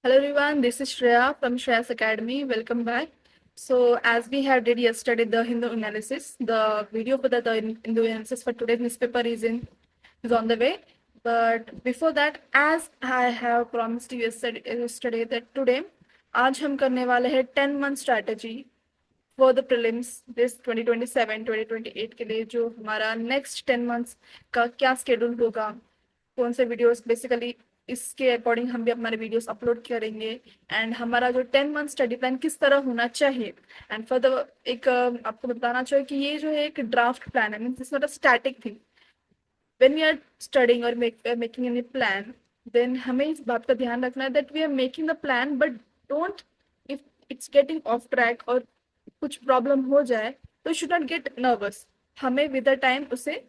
Hello everyone, this is Shreya from Shreya's Academy. Welcome back. So as we have did yesterday the Hindu analysis, the video for the Hindu analysis for today's newspaper is on the way. But before that, as I have promised you yesterday that today आज हम करने वाले हैं 10 month strategy for the prelims this 2027-2028 के लिए जो हमारा next 10 months का क्या schedule होगा, कौन से वीडियोस बेसिकली इसके अकॉर्डिंग हम भी हमारे वीडियोस अपलोड करेंगे एंड हमारा जो 10 मंथ स्टडी प्लान किस तरह होना चाहिए एंड फॉर द एक आपको बताना चाहिए कि ये जो है एक ड्राफ्ट प्लान है, means it's not a static thing. When we are studying और मेकिंग एनी प्लान, देन हमें इस बात का ध्यान रखना है that we are making the plan but don't, if it's getting off track और कुछ प्रॉब्लम हो जाए तो शुड नॉट गेट नर्वस. हमें विद द टाइम उसे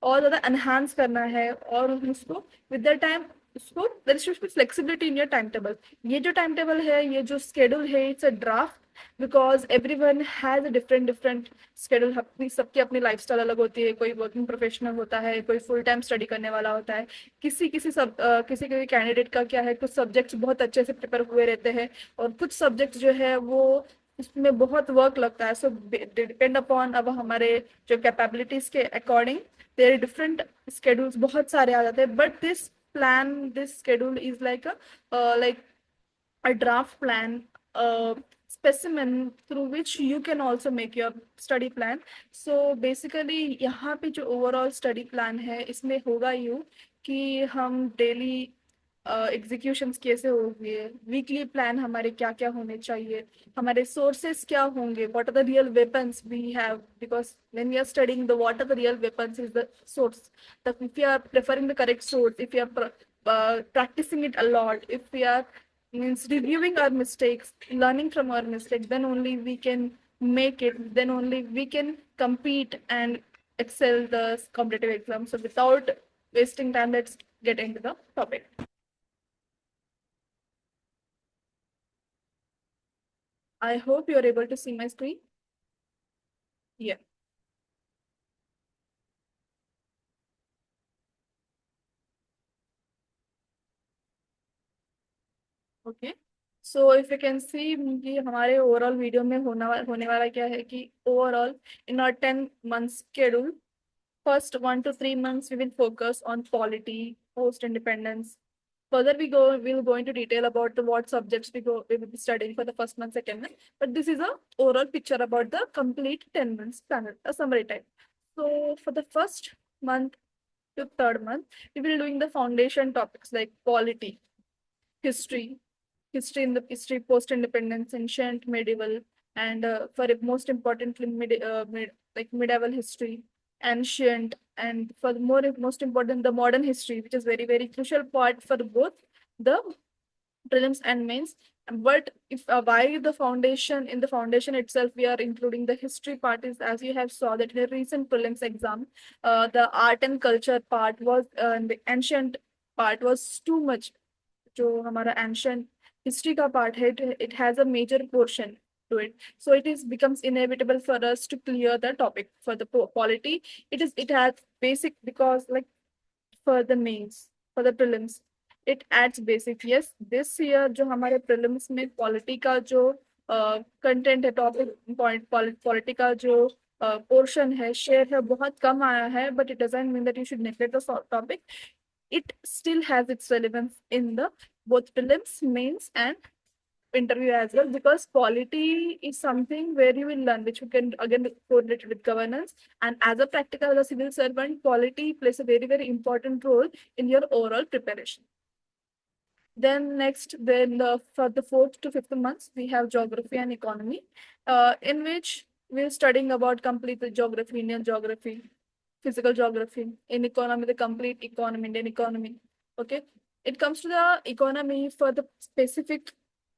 और ज़्यादा एनहांस करना है और उसको विद द टाइम उसको there should be flexibility in your time table. ये जो टाइम टेबल है, ये जो स्केड्यूल है, it's a draft because everyone has a different schedule. अपनी सबकी अपनी लाइफस्टाइल अलग होती है. कोई वर्किंग प्रोफेशनल होता है, कोई फुल टाइम स्टडी करने वाला होता है. किसी कैंडिडेट का क्या है, कुछ सब्जेक्ट्स बहुत अच्छे से प्रिपेयर हुए रहते हैं और कुछ सब्जेक्ट्स जो है वो उसमें बहुत वर्क लगता है. सो डिपेंड अपॉन अब हमारे जो कैपेबिलिटीज के अकॉर्डिंग देयर डिफरेंट स्केड्यूल्स बहुत सारे आ जाते हैं. But this schedule is like a draft plan, a specimen through which you can also make your study plan. So basically यहाँ पे जो overall study plan है इसमें होगा यूँ कि हम daily एग्जीक्यूशंस कैसे होंगे, वीकली प्लान हमारे क्या क्या होने चाहिए, हमारे सोर्सेस क्या होंगे, what are the real weapons we have, because when we are studying the what are the real weapons is the source. If you are preferring the correct source, if you are practicing it a lot, if we are means reviewing our mistakes, learning from our mistakes, then only we can make it, then only we can compete and excel the competitive exam. So without wasting time, let's get into the topic. I hope you are able to see my screen. Yeah. Okay. So if you can see कि हमारे overall video में होने वाला क्या है कि overall in our 10 month schedule, first 1 to 3 months we will focus on polity, post independence. Further we'll go into detail about what subjects we will be studying for the first month, second month. But this is a overall picture about the complete 10 months plan, a summary type. So for the first month to third month, we will doing the foundation topics like polity, history, history post independence, ancient, medieval, and for most importantly like medieval history, ancient, and for the most important the modern history, which is very crucial part for both the prelims and mains. But if why the foundation, in the foundation itself we are including the history part is, as you have saw that in a recent prelims exam, the art and culture part was and the ancient part was too much. जो हमारा ancient history का part है, it has a major portion to it, so it is becomes inevitable for us to clear the topic. For the polity, it has basic, because like for the mains, for the prelims it adds basic. Yes, this year जो हमारे prelims में polity का जो content है, topic point polity का जो portion है, share है, बहुत कम आया है. But it doesn't mean that you should neglect the topic. it still has its relevance in the both prelims, mains, and interview as well, because polity is something where you will learn, which you can again correlate with governance. And as a practical, as a civil servant, polity plays a very important role in your overall preparation. Then next, for the 4th to 5th months, we have geography and economy, in which we're studying about complete the geography, Indian geography, physical geography. In economy, the complete economy, Indian economy. Okay. It comes to the economy for the specific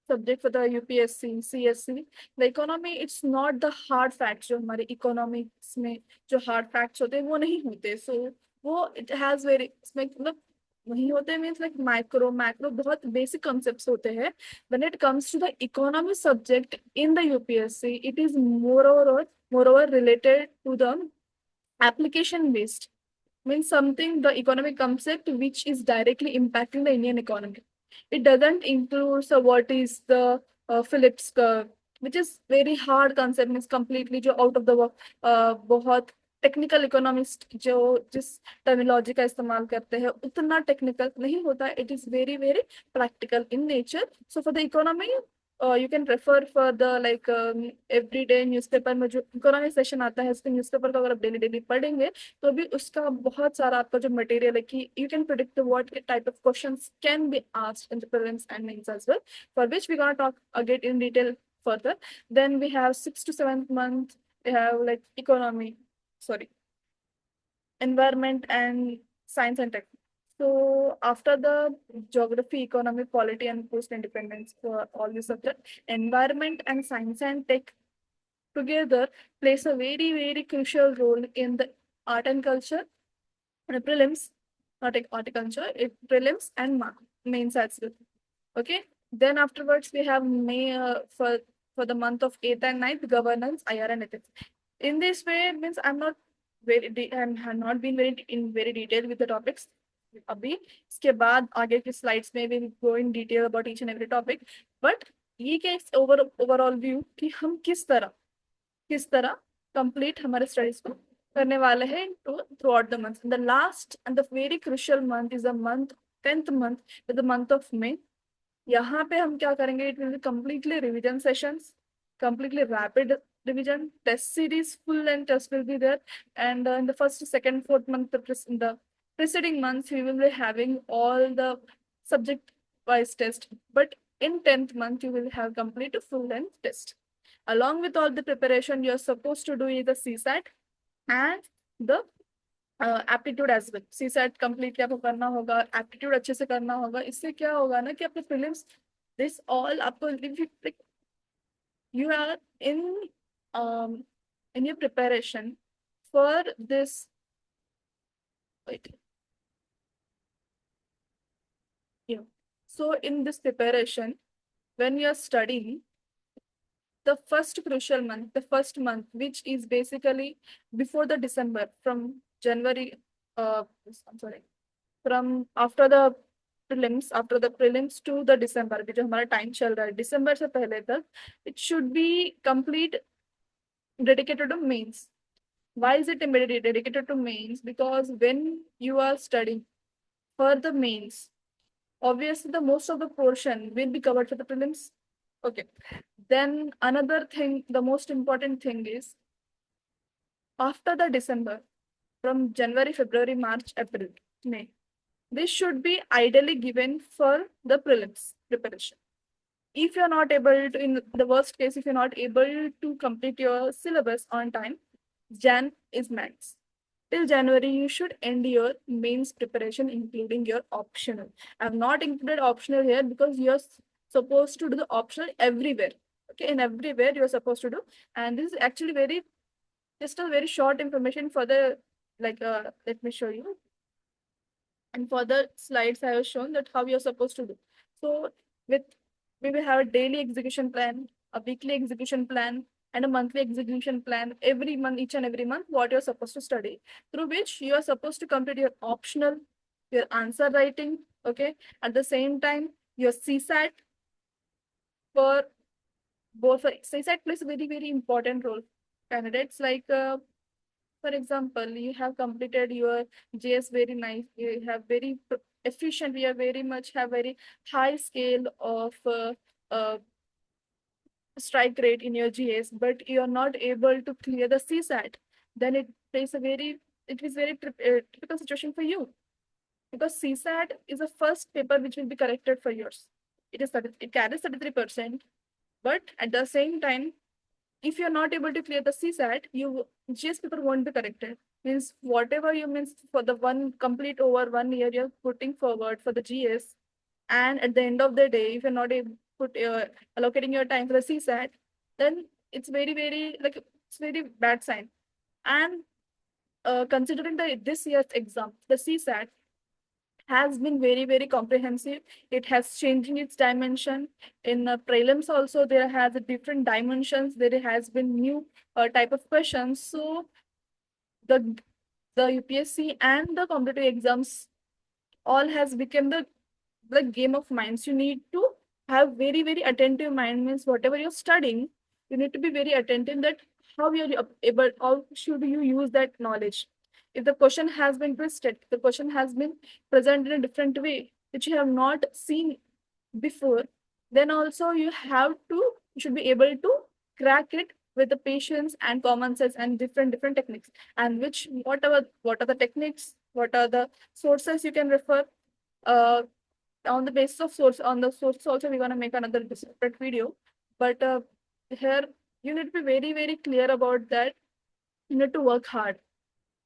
subject for the UPSC CSE. The economy, it's not the hard facts जो हमारे economics में जो hard facts होते हैं वो नहीं होते. So वो it has very इसमें मतलब वही होते हैं, मीन्स लाइक माइक्रो मैक्रो बहुत बेसिक कॉन्सेप्ट्स होते हैं. When it comes to the economy subject in the UPSC, it is more over related to the application based, means something the economic concept which is directly impacting the Indian economy. It doesn't include what is the Phillips curve, which is very hard concept, means completely जो out of the बहुत technical economist जो जिस terminology का इस्तेमाल करते हैं उतना technical नहीं होता, it is very very practical in nature. So for the economy you can refer for the like everyday newspaper में जो इकोनॉमी सेशन आता है, उसके न्यूज़पेपर को अगर आप डेली डेली पढ़ेंगे तो भी उसका बहुत सारा आपका जो मटेरियल है कि you can predict what type of questions can be asked in the prelims and mains as well, for which we gonna talk again in detail further. Then we have 6th to 7th month, we have like environment and science and tech. So after the geography, economy, polity, and post-independence for all these subjects, environment and science and tech together plays a very, very crucial role in the art and culture, prelims, not like horticulture, it prelims and mains as well. Okay. Then afterwards we have May for the month of 8th and 9th, governance, IR and ethics. In this way, means I'm not and have not been very in very detail with the topics. अभी इसके बाद आगे के slides में we will go in detail about each and every topic. But ये क्या overall view कि हम किस तरह complete हमारे studies को करने वाले हैं throughout the month. The last and the very crucial month is the month 10th month, with the month of May. यहाँ पे हम क्या करेंगे, it will be completely revision sessions, completely rapid revision, test series, full length test will be there, and in the first, second, fourth month, in the preceding months, we will be having all the subject wise test, but in 10th month, you will have complete a full length test. Along with all the preparation, you are supposed to do either CSAT and the aptitude as well. CSAT completely आपको करना होगा, aptitude अच्छे से करना होगा. इससे क्या होगा ना कि अपने प्रीलिम्स दिस ऑल आपको you are in your preparation for this. So in this preparation, when you are studying, the first crucial month, the first month, which is basically before the December, from January, I'm sorry, from after the prelims to the December, which हमारा time चल रहा है December से पहले तक, it should be complete dedicated to mains. Why is it dedicated to mains? Because when you are studying for the mains, obviously the most of the portion will be covered for the prelims. Okay. Then another thing, the most important thing is after the December, from January, February, March, April, May, this should be ideally given for the prelims preparation. If you're not able to, in the worst case, if you're not able to complete your syllabus on time, Jan is max. Till January, you should end your mains preparation, including your optional. I've not included optional here because you're supposed to do the optional everywhere. Okay, in everywhere you're supposed to do. And this is actually just a very short information for the, let me show you. And for the slides, I have shown that how you're supposed to do. So we will have a daily execution plan, a weekly execution plan, and a monthly execution plan every month, each and every month, what you're supposed to study, through which you are supposed to complete your optional, your answer writing, okay? At the same time, your CSAT for both. CSAT plays a very, very important role. Candidates like, for example, you have completed your JS very nice, you have very efficient, we are very much have very high scale of strike rate in your GS, but you are not able to clear the CSAT, then it is very typical situation for you, because CSAT is the first paper which will be corrected for yours. It carries 33%, but at the same time, if you're not able to clear the CSAT, your GS paper won't be corrected. Means whatever you means for the complete over 1 year you're putting forward for the GS, and at the end of the day, if you're not able allocating your time for the CSAT, then it's very, very it's very bad sign. And considering this year's exam, the CSAT has been very, very comprehensive. It has changing its dimension. In prelims also, there has different dimensions. There has been new type of questions. So the UPSC and the competitive exams all has become the like game of minds. You need to have very, very attentive mind, means whatever you're studying, you need to be very attentive that how you're able, how should you use that knowledge. If the question has been twisted, the question has been presented in a different way, which you have not seen before, then also you should be able to crack it with the patience and common sense and different techniques, and which what are the techniques, what are the sources you can refer. uh, on the basis of source, on the source also we're going to make another separate video. But here you need to be very, very clear about that. You need to work hard,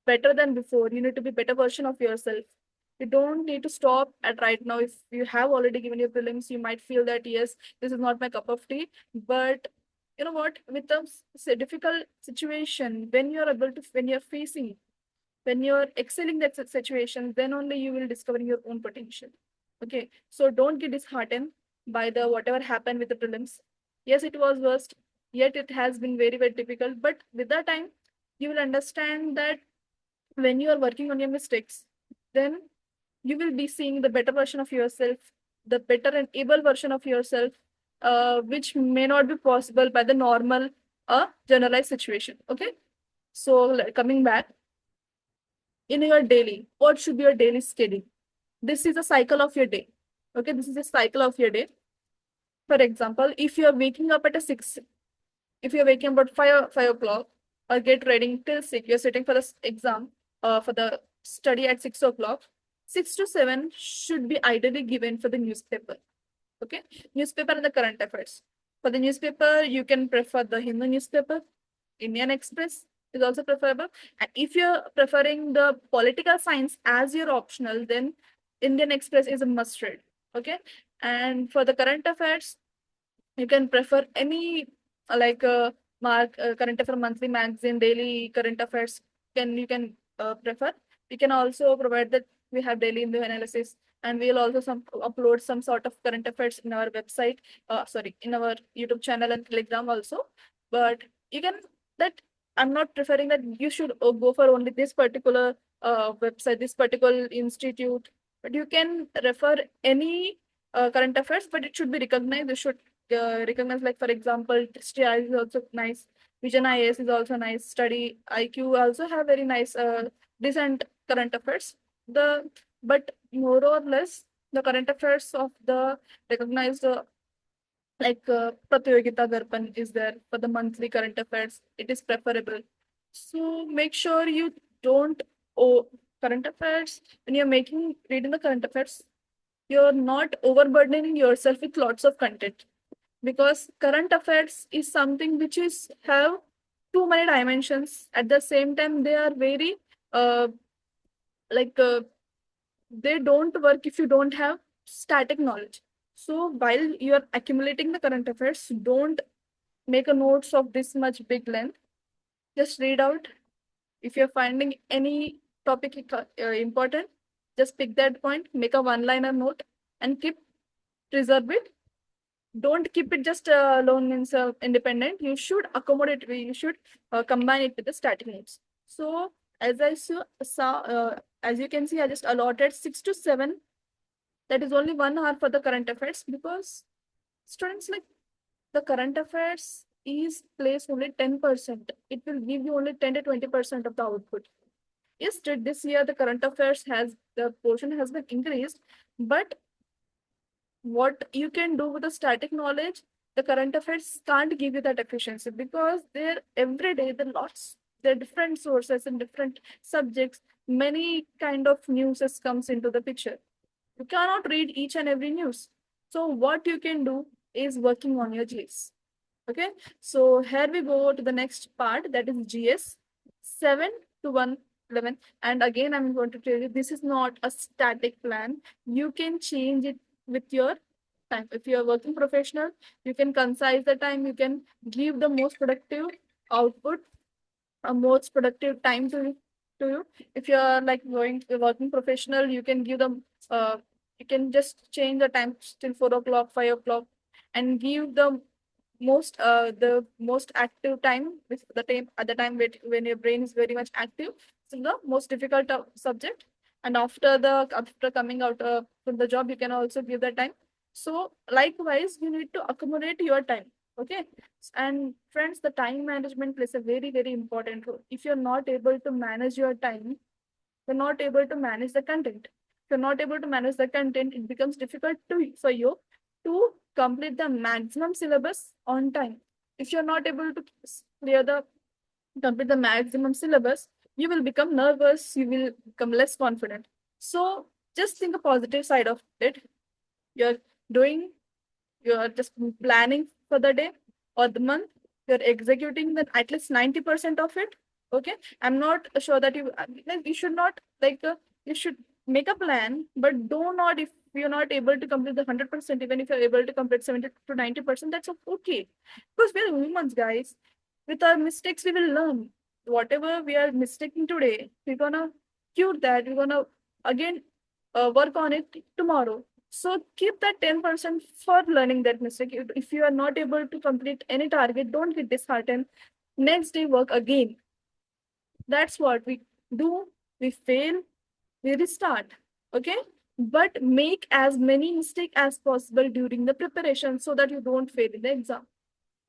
better than before. You need to be better version of yourself. You don't need to stop at right now. If you have already given your prelims, you might feel that yes, this is not my cup of tea. But you know what, with a difficult situation, when you're able to, when you're facing, when you're excelling that situation, then only you will discover your own potential. Okay, so don't get disheartened by the whatever happened with the prelims. Yes, it was worst, yet it has been very, very difficult. But with the time, you will understand that when you are working on your mistakes, then you will be seeing the better version of yourself, the better and able version of yourself, which may not be possible by the normal generalized situation. Okay, so coming back, in your daily, what should be your daily schedule? This is a cycle of your day. Okay, this is a cycle of your day. For example, if you are waking up at a 6, if you're waking up at 5 o'clock, or get ready till 6, you're sitting for the exam, for the study at 6 o'clock, 6 to 7 should be ideally given for the newspaper. Okay, newspaper and the current affairs. For the newspaper, you can prefer the Hindu newspaper. Indian Express is also preferable. And if you're preferring the political science as your optional, then Indian Express is a must read. Okay, and for the current affairs, you can prefer any like mark current affair monthly magazine, daily current affairs. You can prefer. We can also provide that we have daily in the analysis, and we'll also upload some sort of current affairs in our website. Sorry, in our YouTube channel and Telegram also. But you can, that I'm not preferring that you should go for only this particular website, this particular institute, but you can refer any current affairs, but it should be recognized. You should recognize, like for example, SHREYA'S is also nice. Vision IAS is also nice. Study IQ also have very nice, decent current affairs. But more or less the current affairs of the recognized, like Pratyogita Darpan is there for the monthly current affairs. It is preferable. So make sure you don't owe current affairs when you're reading the current affairs. You're not overburdening yourself with lots of content, because current affairs is something which is have too many dimensions. At the same time, they are very uh, like they don't work if you don't have static knowledge. So while you are accumulating the current affairs, don't make a notes of this much big length. Just read out. If you're finding any topic important, just pick that point, make a one-liner note, and preserve it. Don't keep it just alone, means independent. You should accommodate, you should combine it with the static notes. So as I saw, as you can see, I just allotted 6 to 7. That is only 1 hour for the current affairs, because students, like, the current affairs is placed only 10%. It will give you only 10 to 20% of the output. Yes, this year the current affairs the portion has been increased, but what you can do with the static knowledge, the current affairs can't give you that efficiency, because there every day there are different sources and different subjects, many kind of news comes into the picture. You cannot read each and every news. So what you can do is working on your GS. Okay, so here we go to the next part, that is GS 7 to 111. And again, I'm going to tell you, this is not a static plan. You can change it with your time. If you're a working professional, you can concise the time, you can give the most productive output, a most productive time to you. If you're like a working professional, you can give them, you can just change the time till 4 o'clock, 5 o'clock, and give the most active time with the time at the time when your brain is very much active. So the most difficult subject, and after coming out from the job, you can also give the time. So likewise, you need to accommodate your time. Okay. And friends, the time management plays a very, very important role. If you're not able to manage your time, you're not able to manage the content. If you're not able to manage the content, it becomes difficult for you to complete the maximum syllabus on time. If you're not able to clear the complete the maximum syllabus, you will become nervous, you will become less confident. So just think a positive side of it. You're doing, you're just planning for the day or the month, you're executing the at least 90% of it. Okay. I'm not sure that you should not you should make a plan, but do not, if you're not able to complete the 100%, even if you're able to complete 70 to 90%, that's okay. Because we're humans, guys. With our mistakes, we will learn. Whatever we are mistaking today, we're gonna cure that. We're gonna again work on it tomorrow. So keep that 10% for learning that mistake. If you are not able to complete any target, don't get disheartened. Next day, work again. That's what we do. We fail, we restart. Okay. But make as many mistakes as possible during the preparation so that you don't fail in the exam.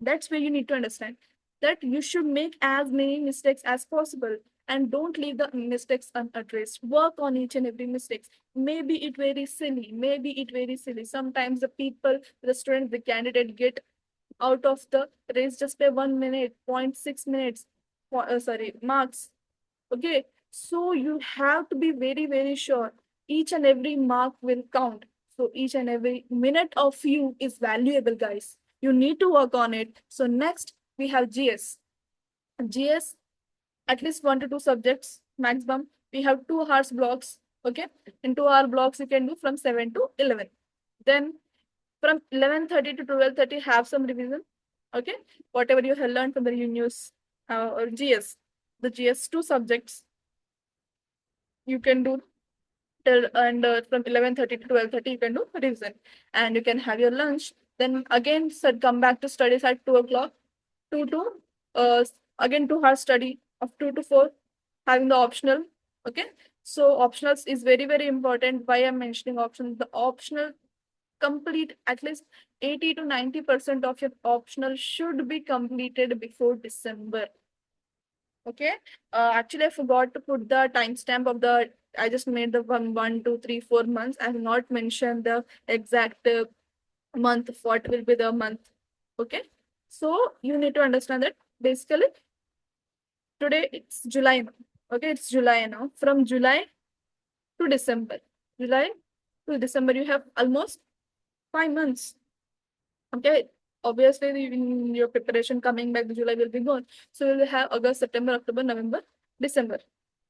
That's where you need to understand that you should make as many mistakes as possible and don't leave the mistakes unaddressed. Work on each and every mistake. Maybe it very silly, maybe it very silly. Sometimes the people, the student, the candidate get out of the race just by 1 minute, 0.6 minutes, marks. Okay, so you have to be very, very sure each and every mark will count. So each and every minute of you is valuable, guys. You need to work on it. So next we have GS. GS, at least 1 to 2 subjects maximum. We have 2 hours blocks. Okay, in 2 hour blocks you can do from 7 to 11. Then from 11:30 to 12:30 have some revision. Okay, whatever you have learned from the news or GS, the GS 2 subjects you can do till, and from 11:30 to 12:30 you can do revision, and you can have your lunch. Then again come back to studies at 2 o'clock. 2 to uh, again 2 hours study of 2 to 4, having the optional. Okay, so optionals is very, very important. Why I'm mentioning options? The optional complete at least 80 to 90% of your optional should be completed before December. Okay. Actually, I forgot to put the timestamp of the. I just made the 1, 1, 2, 3, 4 months. I have not mentioned the exact month. What will be the month? Okay. So you need to understand that basically today it's July now. Okay, it's July now. From July to December, July to December, you have almost 5 months. Okay, obviously in your preparation coming back, the July will be gone. So you will have August, September, October, November, December.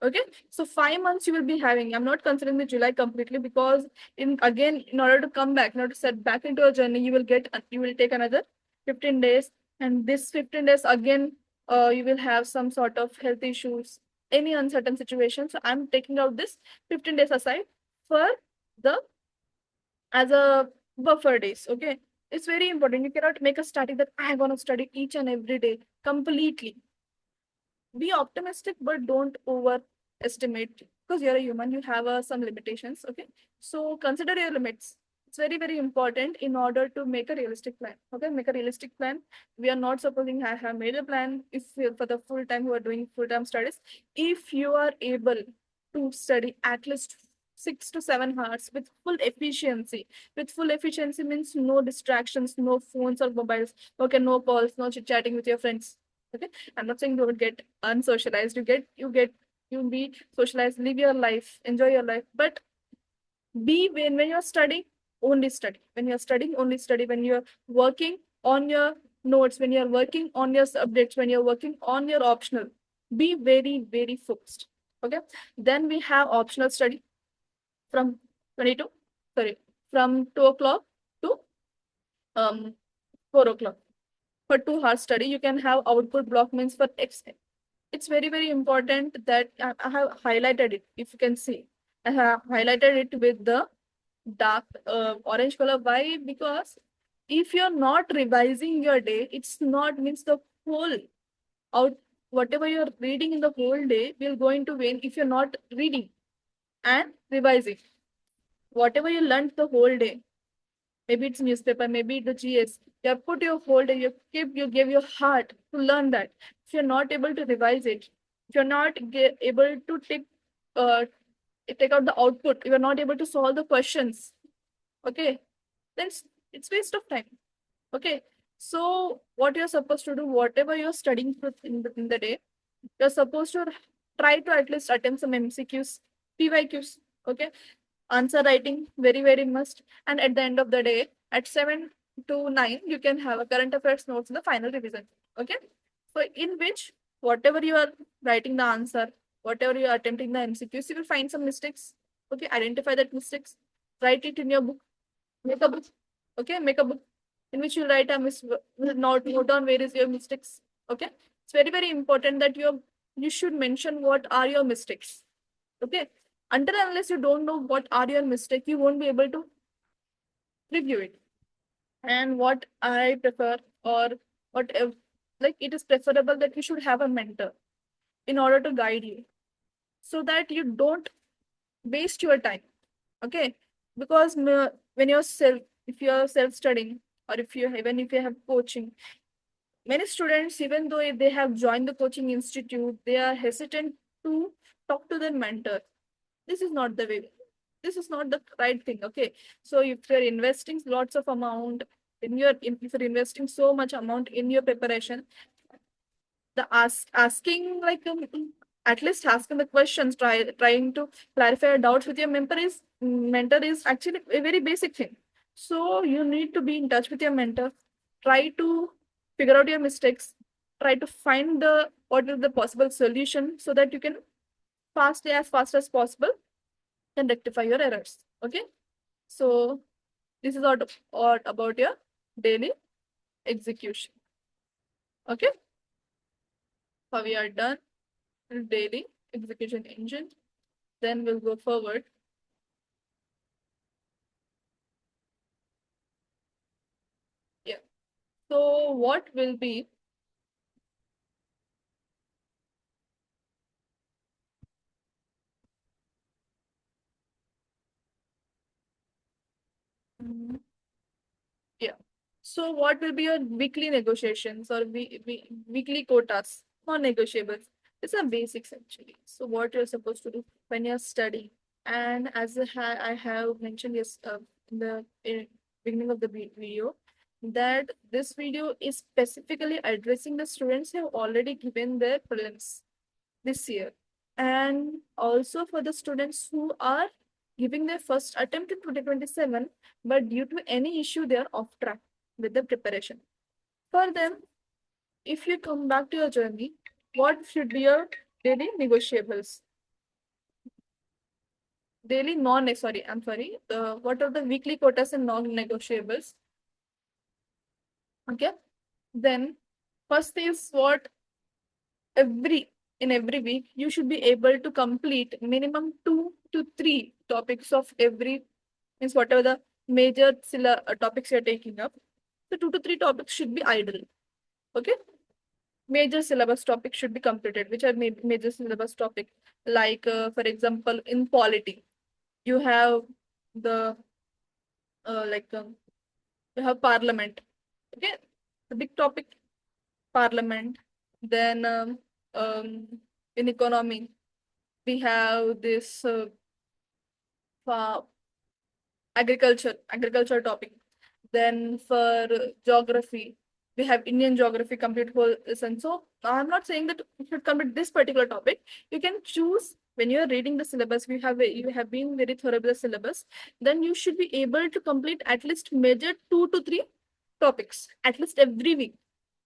Okay, so 5 months you will be having. I'm not considering the July completely because in order to come back, in order to set back into a journey, you will take another 15 days, and this 15 days again, you will have some sort of health issues, any uncertain situation. So I'm taking out this 15 days aside for the as a buffer days. Okay, it's very important. You cannot make a static that I'm gonna study each and every day completely. Be optimistic, but don't overestimate because you're a human. You have some limitations. Okay, so consider your limits. It's very, very important in order to make a realistic plan. Okay, make a realistic plan. We are not supposing I have made a plan if for the full time who are doing full time studies. If you are able to study at least 6 to 7 hours with full efficiency. With full efficiency means no distractions, no phones or mobiles. Okay, no calls, no chit chatting with your friends. Okay, I'm not saying don't get unsocialized. You be socialized, live your life, enjoy your life. But be when you're studying, only study. When you're studying, only study. When you're working on your notes, when you're working on your subjects, when you're working on your optional, be very, very focused. Okay. Then we have optional study from 22, sorry, from 2 o'clock to 4 o'clock. For 2 hours study, you can have output block means for X. It's very, very important that I have highlighted it. If you can see, I have highlighted it with the dark orange color. Why? Because if you're not revising your day, it's not means the whole out whatever you're reading in the whole day will go into vain if you're not reading. and revising. Whatever you learned the whole day, maybe it's newspaper, maybe the GS, you have put your whole day, you gave your heart to learn that. If you're not able to revise it, if you're not able to uh, take out the output, you're not able to solve the questions, okay, then it's waste of time. Okay, so what you're supposed to do, whatever you're studying in the day, you're supposed to try to at least attempt some MCQs, PYQs. Okay, answer writing very very must. And at the end of the day, at 7 to 9, you can have a current affairs notes in the final revision. Okay, so in which whatever you are writing the answer, whatever you are attempting the MCQs, you will find some mistakes. Okay, identify that mistakes, write it in your book, make a book. Okay, make a book in which you write a note down where is your mistakes. Okay, it's very very important that you should mention what are your mistakes. Okay, until unless you don't know what are your mistakes, you won't be able to review it. And what I prefer, or what like, it is preferable that you should have a mentor in order to guide you, so that you don't waste your time. Okay, because when you're self if you're self studying, or if you have coaching, many students, even though they have joined the coaching institute, they are hesitant to talk to their mentor. This is not the way. This is not the right thing. Okay, so if you're investing lots of amount if you're investing so much amount in your preparation, the asking, like, at least asking the questions, trying to clarify your doubts with your mentor is actually a very basic thing. So you need to be in touch with your mentor, try to figure out your mistakes, try to find the what is the possible solution, so that you can fast as possible can rectify your errors. Okay, so this is all about your daily execution. Okay, so we are done with daily execution engine. Then we'll go forward. Yeah, so what will be yeah, so what will be your weekly negotiations, or weekly quotas, non-negotiables? These are basics actually. So what you're supposed to do when you're studying, and as I have mentioned, yes, in the beginning of the video, that this video is specifically addressing the students who have already given their prelims this year, and also for the students who are giving their first attempt in 2027, but due to any issue they are off track with the preparation. For them, if you come back to your journey, what should be your daily negotiables? Daily non sorry I'm sorry What are the weekly quotas and non-negotiables? Okay, then first is what, every in every week you should be able to complete minimum 2 to 3 topics of every, means whatever the major topics you're taking up, the 2 to 3 topics should be idle. Okay, major syllabus topics should be completed. Which are major syllabus topic? Like, for example, in polity, you have the like you have parliament. Okay, the big topic, parliament. Then in economy, we have this uh, agriculture topic. Then for geography, we have Indian geography, complete whole lesson. So I'm not saying that you should complete this particular topic. You can choose when you're reading the syllabus. You have been very thorough with the syllabus. Then you should be able to complete at least major 2 to 3 topics at least every week.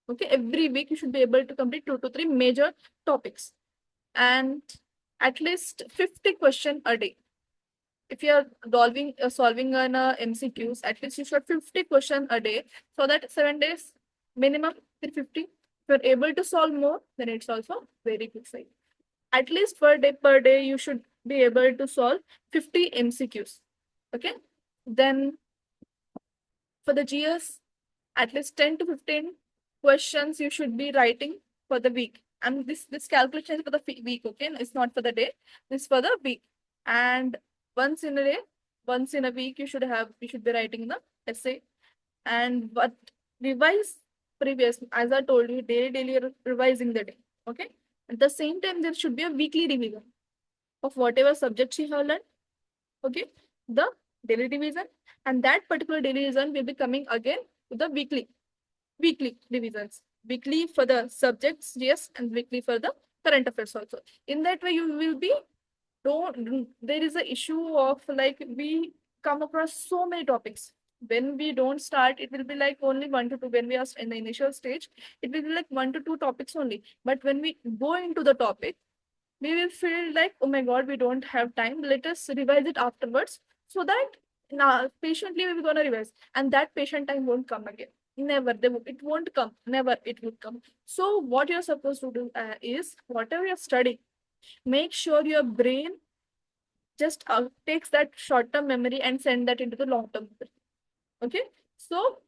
Okay, every week you should be able to complete 2 to 3 major topics, and at least 50 question a day. If you are solving an MCQs, at least you should 50 question a day, so that 7 days minimum 50. If you're able to solve more, then it's also very good side. At least per day you should be able to solve 50 MCQs. Okay, then for the GS, at least 10 to 15 questions you should be writing for the week. And this calculation is for the week. Okay, it's not for the day, this is for the week. and once in a day, once in a week, you should be writing the essay. And but revise previous, as I told you, daily revising the day. Okay. At the same time, there should be a weekly revision of whatever subjects you have learned. Okay, the daily revision, and that particular daily revision will be coming again to the weekly revisions, weekly for the subjects, yes, and weekly for the current affairs also. In that way, you will be, don't, there is a issue of like we come across so many topics. When we don't start, it will be like only one to two. When we are in the initial stage, it will be like one to two topics only. But when we go into the topic, we will feel like, oh my god, we don't have time, let us revise it afterwards, so that now patiently we're going to revise, and that patient time won't come again. Never, it won't come, never it will come. So what you're supposed to do is whatever you're studying, make sure your brain just takes that short term memory and send that into the long term memory. Okay, so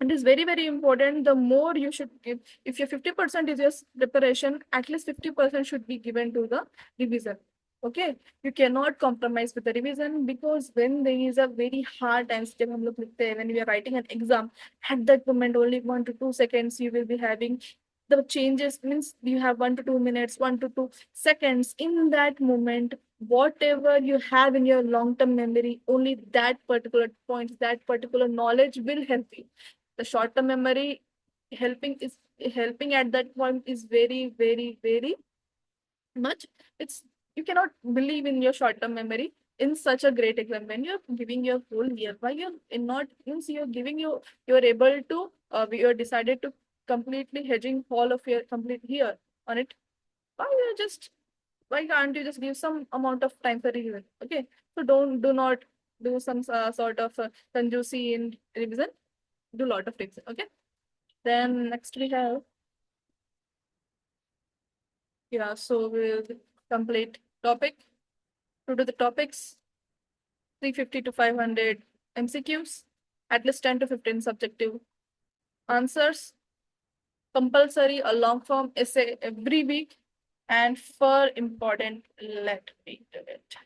it is very, very important. The more you should give, if your 50% is your preparation, at least 50% should be given to the revision. Okay, you cannot compromise with the revision, because when there is a very hard time, when we are writing an exam, at that moment only 1 to 2 seconds you will be having the changes, means you have 1 to 2 minutes, 1 to 2 seconds. In that moment, whatever you have in your long-term memory, only that particular point, that particular knowledge will help you. The short-term memory helping at that point is very, very, very much. It's, you cannot believe in your short-term memory in such a great exam when you're giving your whole year. Why you're in not, means you're giving you, you're able to you're decided to completely hedging all of your complete year on it. Why you just, why can't you just give some amount of time for revision? Okay, so do not do some sort of conjuicy in revision. Do lot of revision. Okay. Then next we have, yeah, so we'll complete topic. To do the topics, 350 to 500 MCQs, at least 10 to 15 subjective answers, compulsory a long form essay every week, and for important, let me do it.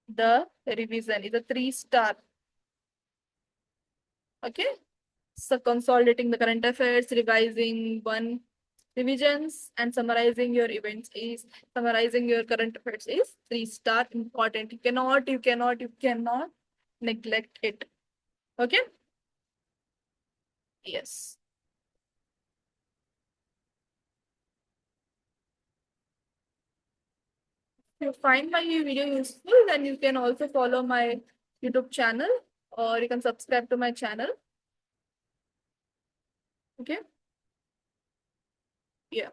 The revision is a 3-star. Okay. So consolidating the current affairs, revising one revisions, and summarizing your events is, summarizing your current affairs is 3-star important. You cannot neglect it. Okay. Yes. If you find my video useful, then you can also follow my YouTube channel, or you can subscribe to my channel. Okay. Yeah.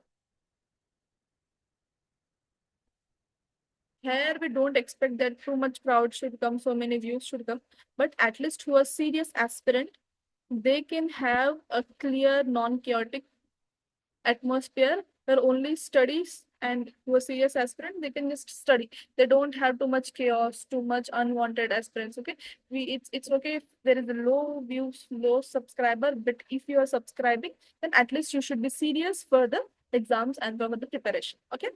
Here we don't expect that too much crowd should come, so many views should come, but at least who are serious aspirant, they can have a clear, non-chaotic atmosphere where only studies, and who are serious aspirant, they can just study. They don't have too much chaos, too much unwanted aspirants. Okay, it's okay if there is a low views, low subscriber, but if you are subscribing, then at least you should be serious for the exams and for the preparation. Okay,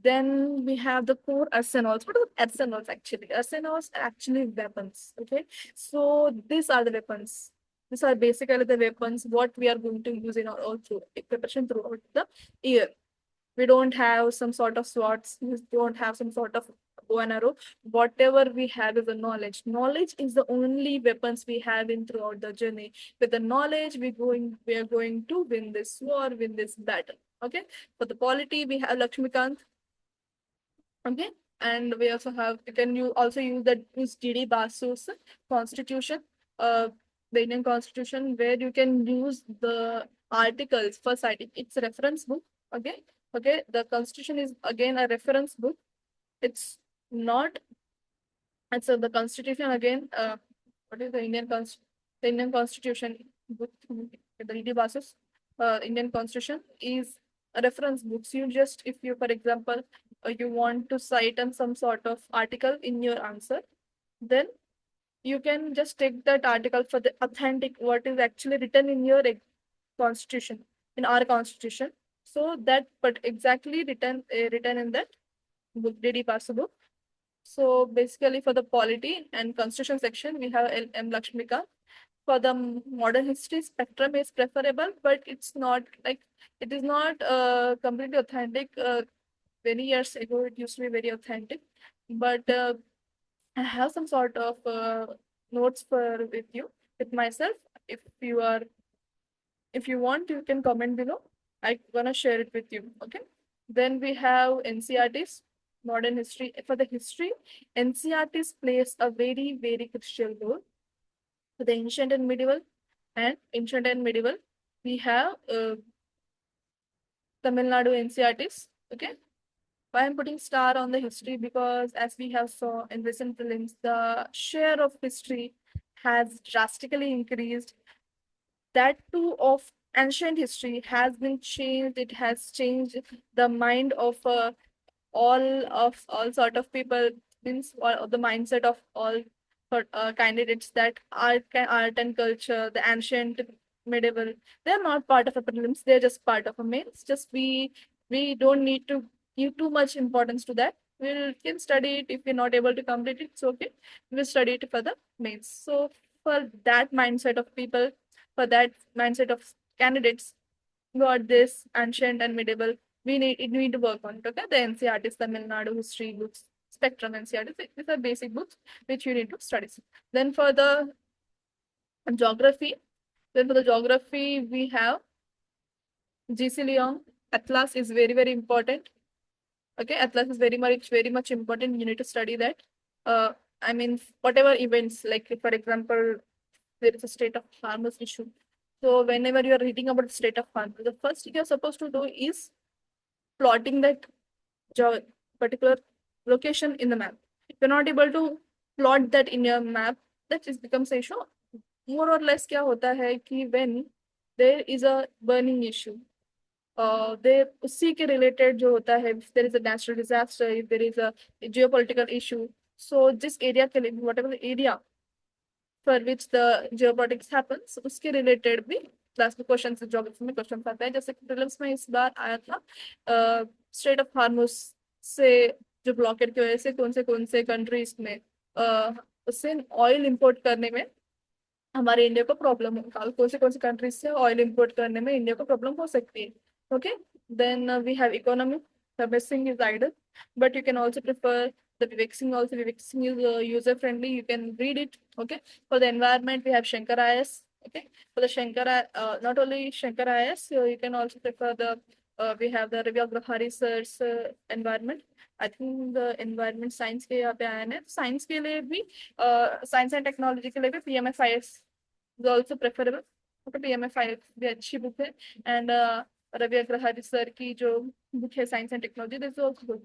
then we have the core arsenals. What are arsenals actually? Arsenals are actually weapons. Okay, so these are the weapons. These are basically the weapons what we are going to use in our all through preparation throughout the year. We don't have some sort of swords. We don't have some sort of bow and arrow. Whatever we have is the knowledge. Knowledge is the only weapons we have in throughout the journey. With the knowledge, we are going to win this war, win this battle. Okay. For the polity, we have Lakshmikant. Okay. And we also have, you also use the GD Basu's constitution, uh, the Indian constitution, where you can use the articles for citing. It's a reference book. Okay. Okay. The constitution is again a reference book. It's not, and so the constitution again, what is the the Indian constitution book, the ED Basu's Indian constitution is a reference book. So you just, if you, for example, you want to cite on some sort of article in your answer, then you can just take that article for the authentic, what is actually written in your constitution, in our constitution. So that, but exactly written in that book, DD Basu book. So basically for the polity and constitution section, we have M. Lakshmika. For the modern history, spectrum is preferable, but it's not like, it is not completely authentic. Many years ago, it used to be very authentic, but I have some sort of notes for with you, with myself. If you are, if you want, you can comment below. I'm gonna share it with you. Okay. Then we have NCRTs, modern history. For the history, NCRTs plays a very, very crucial role. For the ancient and medieval, we have Tamil Nadu NCRTs. Okay. Why I'm putting star on the history, because as we have saw in recent films, the share of history has drastically increased. That too of ancient history has been changed. It has changed the mind of all sort of people, means all, the mindset of all candidates, that art and culture, the ancient, medieval, they're not part of a prelims, they're just part of a mains. Just we don't need to give too much importance to that. We can study it. If we're not able to complete it, it's okay, we'll study it for the mains. So for that mindset of people, for that mindset of candidates, got this ancient and medieval, we need to work on it. Okay, the NCRTs, Tamil Nadu history books, Spectrum NCRTs, these are basic books which you need to study. Then for the geography, we have GC Leong. Atlas is very, very important. Okay, Atlas is very much important. You need to study that. I mean, whatever events, like for example, there is a state of harmless issue. So whenever you are reading about the state of harm, the first thing you're supposed to do is plotting that particular location in the map. If you're not able to plot that in your map, that just becomes a issue. More or less क्या होता है कि when there is a burning issue, there उसी के related जो होता है, if there is a natural disaster, if there is a geopolitical issue, so जिस area के लिए, whatever the area for which the geopolitics happens, उसके related भी क्लास में क्वेश्चन, ज्योग्राफी में क्वेश्चन आता है. जैसे प्रीलिम्स में इस बार आया था स्ट्रेट ऑफ हार्मोस से जो ब्लॉकेड की वजह से कौन से कंट्रीज में उससे ऑयल इंपोर्ट करने में हमारे इंडिया को प्रॉब्लम हो, कौन से कंट्रीज से ऑयल इंपोर्ट करने में इंडिया को प्रॉब्लम हो सकती है. Okay, then we have economy. Servicing is idle, but you can also prefer the Vivek Singh. Also, Vivek Singh is user friendly. You can read it. Okay. For the environment, we have Shankar IS. Okay. For the Shankar, not only Shankar IS, you can also prefer the. We have the Ravi Agrahari sir's environment. I think the environment science के यहाँ पे आया है. Science के लिए भी science and technology के लिए भी PMFIS is also preferable. Okay, PMFIS भी अच्छी बुक है. And रवि अग्रहारी सर की जो बुक है science and technology, this is also good.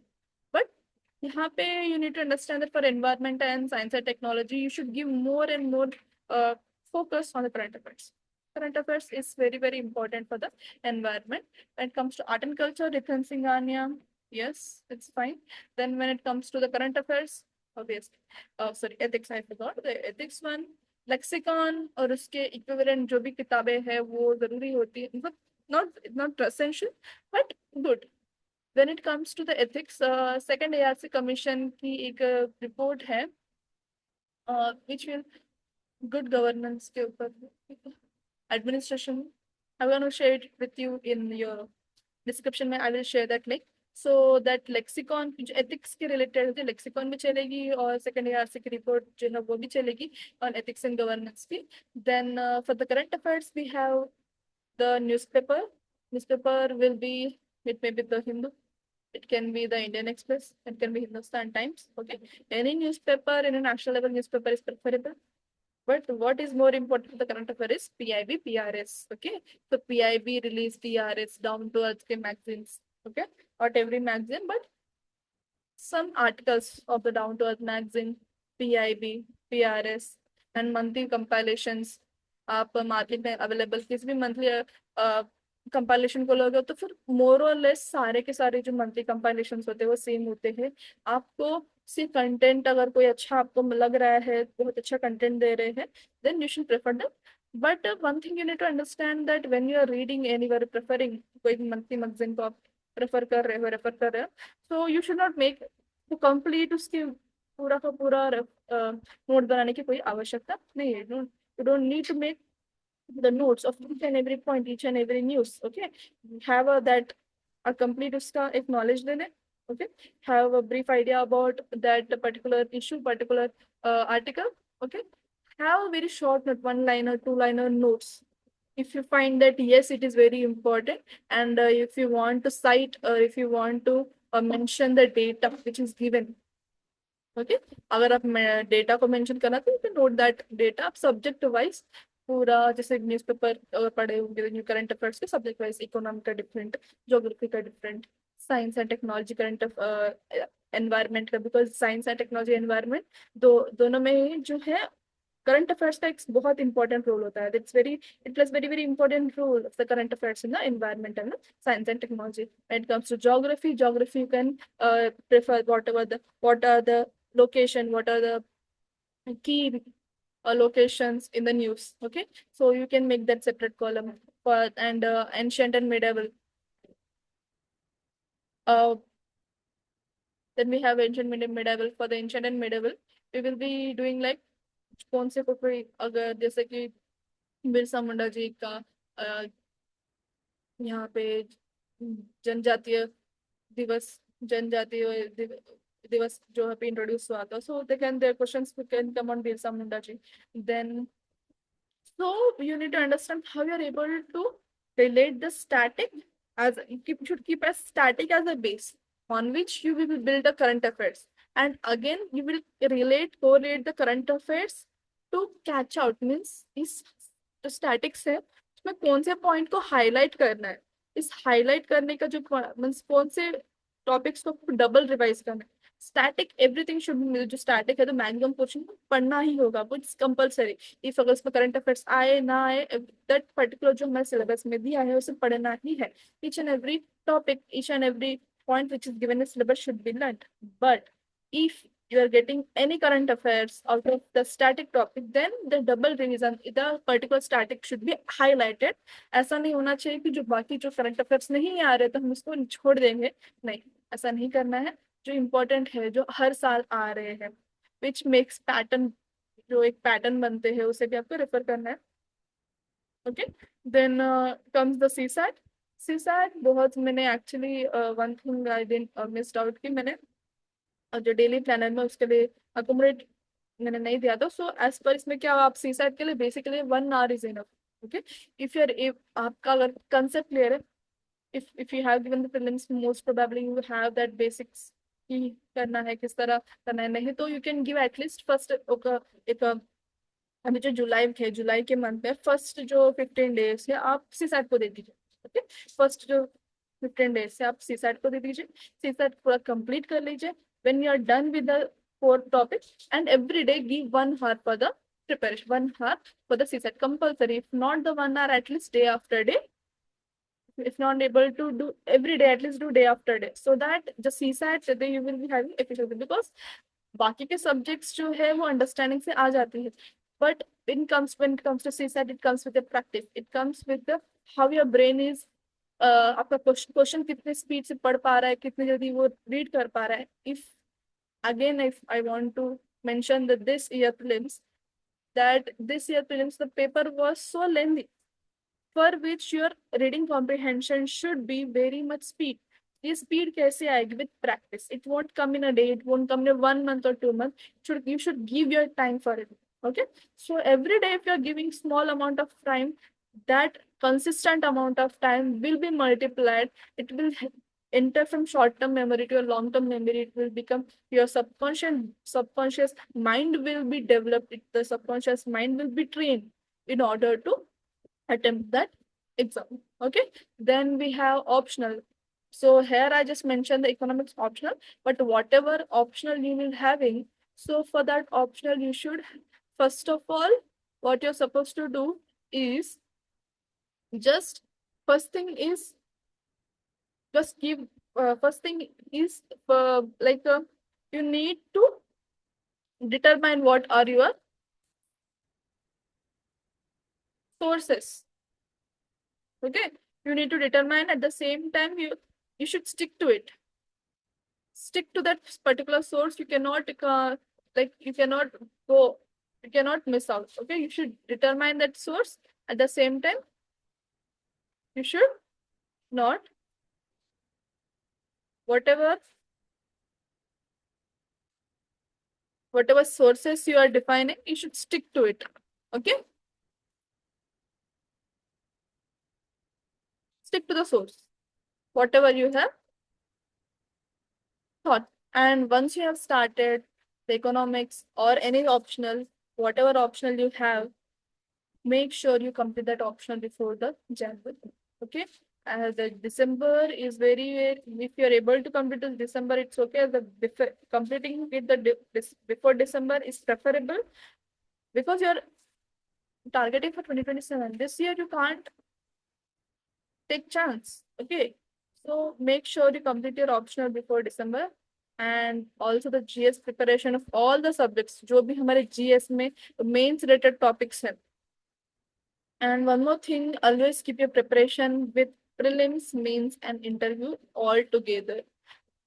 But यहाँ पे you need to understand that for environment and science and technology you should give more and more focus on the current affairs. Current affairs is very, very important for the environment. When it comes to art and culture, Dithan Singhania, yes, it's fine. Then when it comes to the current affairs, obviously, sorry, ethics, I forgot. The ethics one, lexicon और उसके equivalent जो भी किताबें हैं वो जरूरी होती है, मतलब not essential but good. When it comes to the ethics, second ARC commission की एक रिपोर्ट है which will good governance के ऊपर, administration. I'm going to share it with you in your description में. I will share that link. So that lexicon जो ethics के related है, lexicon भी चलेगी और second ARC की report जो है वो भी चलेगी on ethics and governance भी. Then for the current affairs we have the newspaper. Newspaper will be, it may be the Hindu, it can be the Indian Express, it can be Hindustan Times. Okay, any newspaper in a national level newspaper is preferable. But what is more important for the current affair is PIB, PRS. Okay, so PIB release PRS, down to earth magazines. Okay, not every magazine, but some articles of the down to earth magazine, PIB, PRS, and monthly compilations. आप market में available किसी भी monthly compilation को लोगे तो फिर मोर और less सारे के सारे जो मंथली कंपाइलेशन होते हैं वो सेम होते हैं. आपको सिर्फ कंटेंट अगर कोई अच्छा आपको लग रहा है, बहुत अच्छा कंटेंट दे रहे हैं, then you should prefer that. But one thing you need to understand that when you are reading anywhere preferring कोई मंथली मैगजीन को आप रेफर कर रहे हो, so you should not make to complete उसकी पूरा का पूरा नोट बनाने की कोई आवश्यकता नहीं है. You don't need to make the notes of each and every point, each and every news. Okay, have that a complete uska ek knowledge de le. Okay, have a brief idea about that particular issue, particular article. Okay, have a very short note, one liner, two liner notes. If you find that yes, it is very important, and if you want to cite or if you want to mention the data which is given. Okay अगर आप data को mention करना तो you can note that data आप subject wise पूरा जैसे newspaper पढ़े होंगे न्यू करंट अफेयर्स के सब्जेक्ट वाइज इकोनॉमी का डिफरेंट ज्योग्राफी का different science and technology current environment का because science and technology environment दोनों में जो है करंट अफेयर्स का एक बहुत इंपॉर्टेंट रोल होता है it plays very very important role of the current affairs in the environment and science and technology. When it comes to geography you can prefer what are the location, what are the key locations in the news. Okay, so you can make that separate column for and ancient and medieval. Then we have ancient medieval. For the ancient and medieval we will be doing like कौन से कोई अगर जैसे कि बिरसा मुंडा जी का यहाँ पे जनजातीय दिवस जो है पे इंट्रोड्यूस हुआ था. So they can their questions can come on Birsa Munda ji. Then so you need to understand how you are able to relate the static as should keep as static as a base on which you will build the current affairs, and again you will correlate the current affairs to catch out means इस जो statics है उसमें कौन से point को highlight करना है. इस हाईलाइट करने का जो मीन्स कौन से टॉपिक्स को डबल रिवाइज करना है. स्टैटिक एवरीथिंग शुड बी जो स्टैटिक है तो मैक्सिमम पोर्शन पढ़ना ही होगा. It's compulsory. इफ अगर उसमें करंट अफेयर्स आए ना आए दैट पर्टिकुलर जो हमारे सिलेबस में दिया है उसे पढ़ना ही है. Each and every topic each and every point which is given in syllabus should be learned. But if you are getting any current affairs out of the static topic then the double revision the particular static should be highlighted. ऐसा नहीं होना चाहिए कि जो बाकी जो current affairs नहीं आ रहे तो हम उसको छोड़ देंगे. नहीं, ऐसा नहीं करना है. जो इम्पोर्टेंट है जो हर साल आ रहे हैं विच मेक्स पैटर्न जो एक पैटर्न बनते हैं उसे भी आपको रेफर करना है. Okay then comes the CSAT बहुत मैंने actually one thing I didn't missed out कि मैंने जो डेली प्लानर में उसके लिए अकोमोडेट मैंने नहीं दिया था. सो एज पर इसमें क्या आप सीसैट के लिए basically 1 hour is enough. Okay if your आपका अगर कंसेप्ट क्लियर है if you have given the prelims most probably you have that basics कि करना है किस तरह करना है. नहीं तो you can give at least first एक अभी जो जुलाई के मंथ में फर्स्ट जो 15 days है आप सीसैट को दे दीजिए. ओके फर्स्ट जो 15 days है आप सीसैट को दे दीजिए. सीसैट पूरा कंप्लीट कर लीजिए. when you are done with the 4 topics and every day give 1 hour for the preparation, 1 hour for the CSAT compulsory. If not the 1 hour at least day after day, if not able to do every day at least do day after day so that the CSAT day you will be having efficiency because बाकी के subjects जो है वो understanding से आ जाती है. But when it comes to CSAT it comes with the practice, it comes with the how your brain is आपका question कितने स्पीड से पढ़ पा रहा है कितने जल्दी वो रीड कर पा रहा है. If I want to mention that this year prelims the paper was so lengthy for which your reading comprehension should be very much speed. ये speed कैसे आएगी with practice. It won't come in a day, it won't come in 1 month or 2 months. You should give your time for it. Okay, so every day if you're giving small amount of time, that consistent amount of time will be multiplied. It will enter from short-term memory to your long-term memory. It will become your subconscious mind will be developed. The subconscious mind will be trained in order to attempt that exam. Okay, then we have optional. So here I just mentioned the economics optional, but whatever optional you will having, so for that optional you should first of all what you're supposed to do is just first thing is just give first thing is you need to determine what are your sources. Okay, you need to determine at the same time you should stick to it. stick to that particular source. You cannot like you cannot go, you cannot miss out. Okay, you should determine that source. At the same time, you should not, whatever whatever sources you are defining, you should stick to it. Okay, stick to the source, whatever you have thought. And once you have started the economics or any optional, whatever optional you have, make sure you complete that optional before the January. Okay. The December is very, if you're able to complete this December, it's okay. Completing it before December is preferable, because you're targeting for 2027. This year you can't take chance. Okay. So make sure you complete your optional before December. And also the GS preparation of all the subjects जो भी हमारे GS में mains related topics हैं. And one more thing, always keep your preparation with prelims, mains, and interview all together.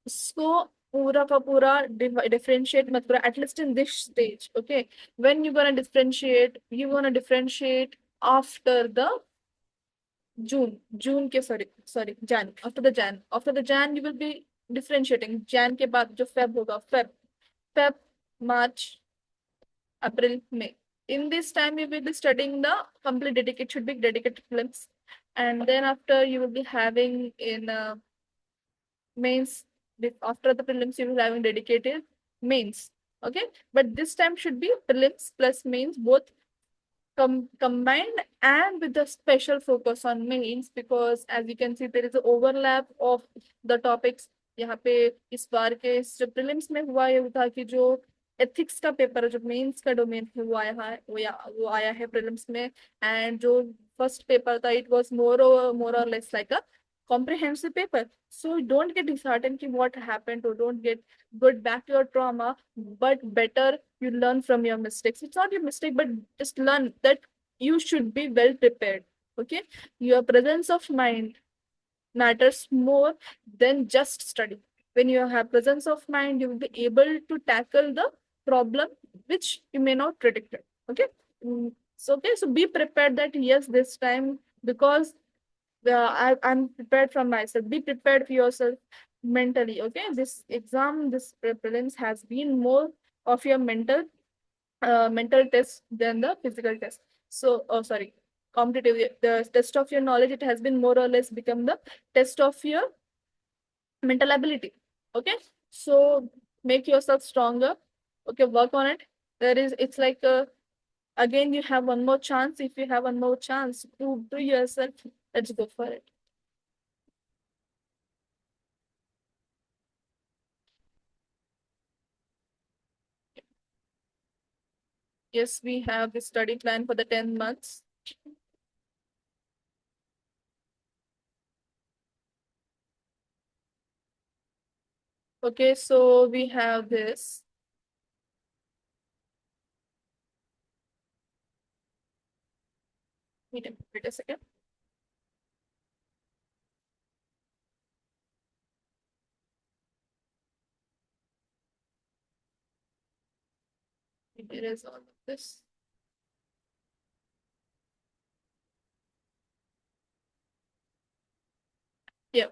So pura ka pura differentiate mat karo, at least in this stage. Okay. When you're gonna differentiate, after the June के Jan, after the Jan you will be differentiating. Jan के बाद जो Feb होगा, Feb, March, April, May. In this time, you will be studying the complete dedicated, should be dedicated films. And then after you will be having in mains, after the prelims, you will be having dedicated mains. Okay. But this time should be prelims plus mains, both combined, and with the special focus on mains, because as you can see, there is an overlap of the topics. यहाँ पे इस बार के जो prelims में हुआ ये था कि जो एथिक्स का पेपर जो मेंस का डोमेन है वो आया है प्रीलिम्स में. एंड जो फर्स्ट पेपर था, इट वाज मोर और less like a comprehensive paper. So don't get disheartened कि what happened, or don't get good back to your trauma, but better you learn from your mistakes. It's not your mistake, but just learn that you should be well prepared. Okay, your presence of mind matters more than just study. When you have presence of mind, you will be able to tackle the problem which you may not predict it. Okay. So okay, so be prepared that yes, this time, because I'm prepared from myself. Be prepared for yourself mentally. Okay, this exam, this prelims has been more of your mental test than the physical test. So, oh sorry, competitive. The test of your knowledge, it has been more or less become the test of your mental ability. Okay, so make yourself stronger. Okay, work on it. It's like again, you have one more chance. If you have one more chance to prove to yourself, let's go for it. Yes, we have the study plan for the 10 months. Okay, so we have this. Wait a second. Here is all of this. Yeah.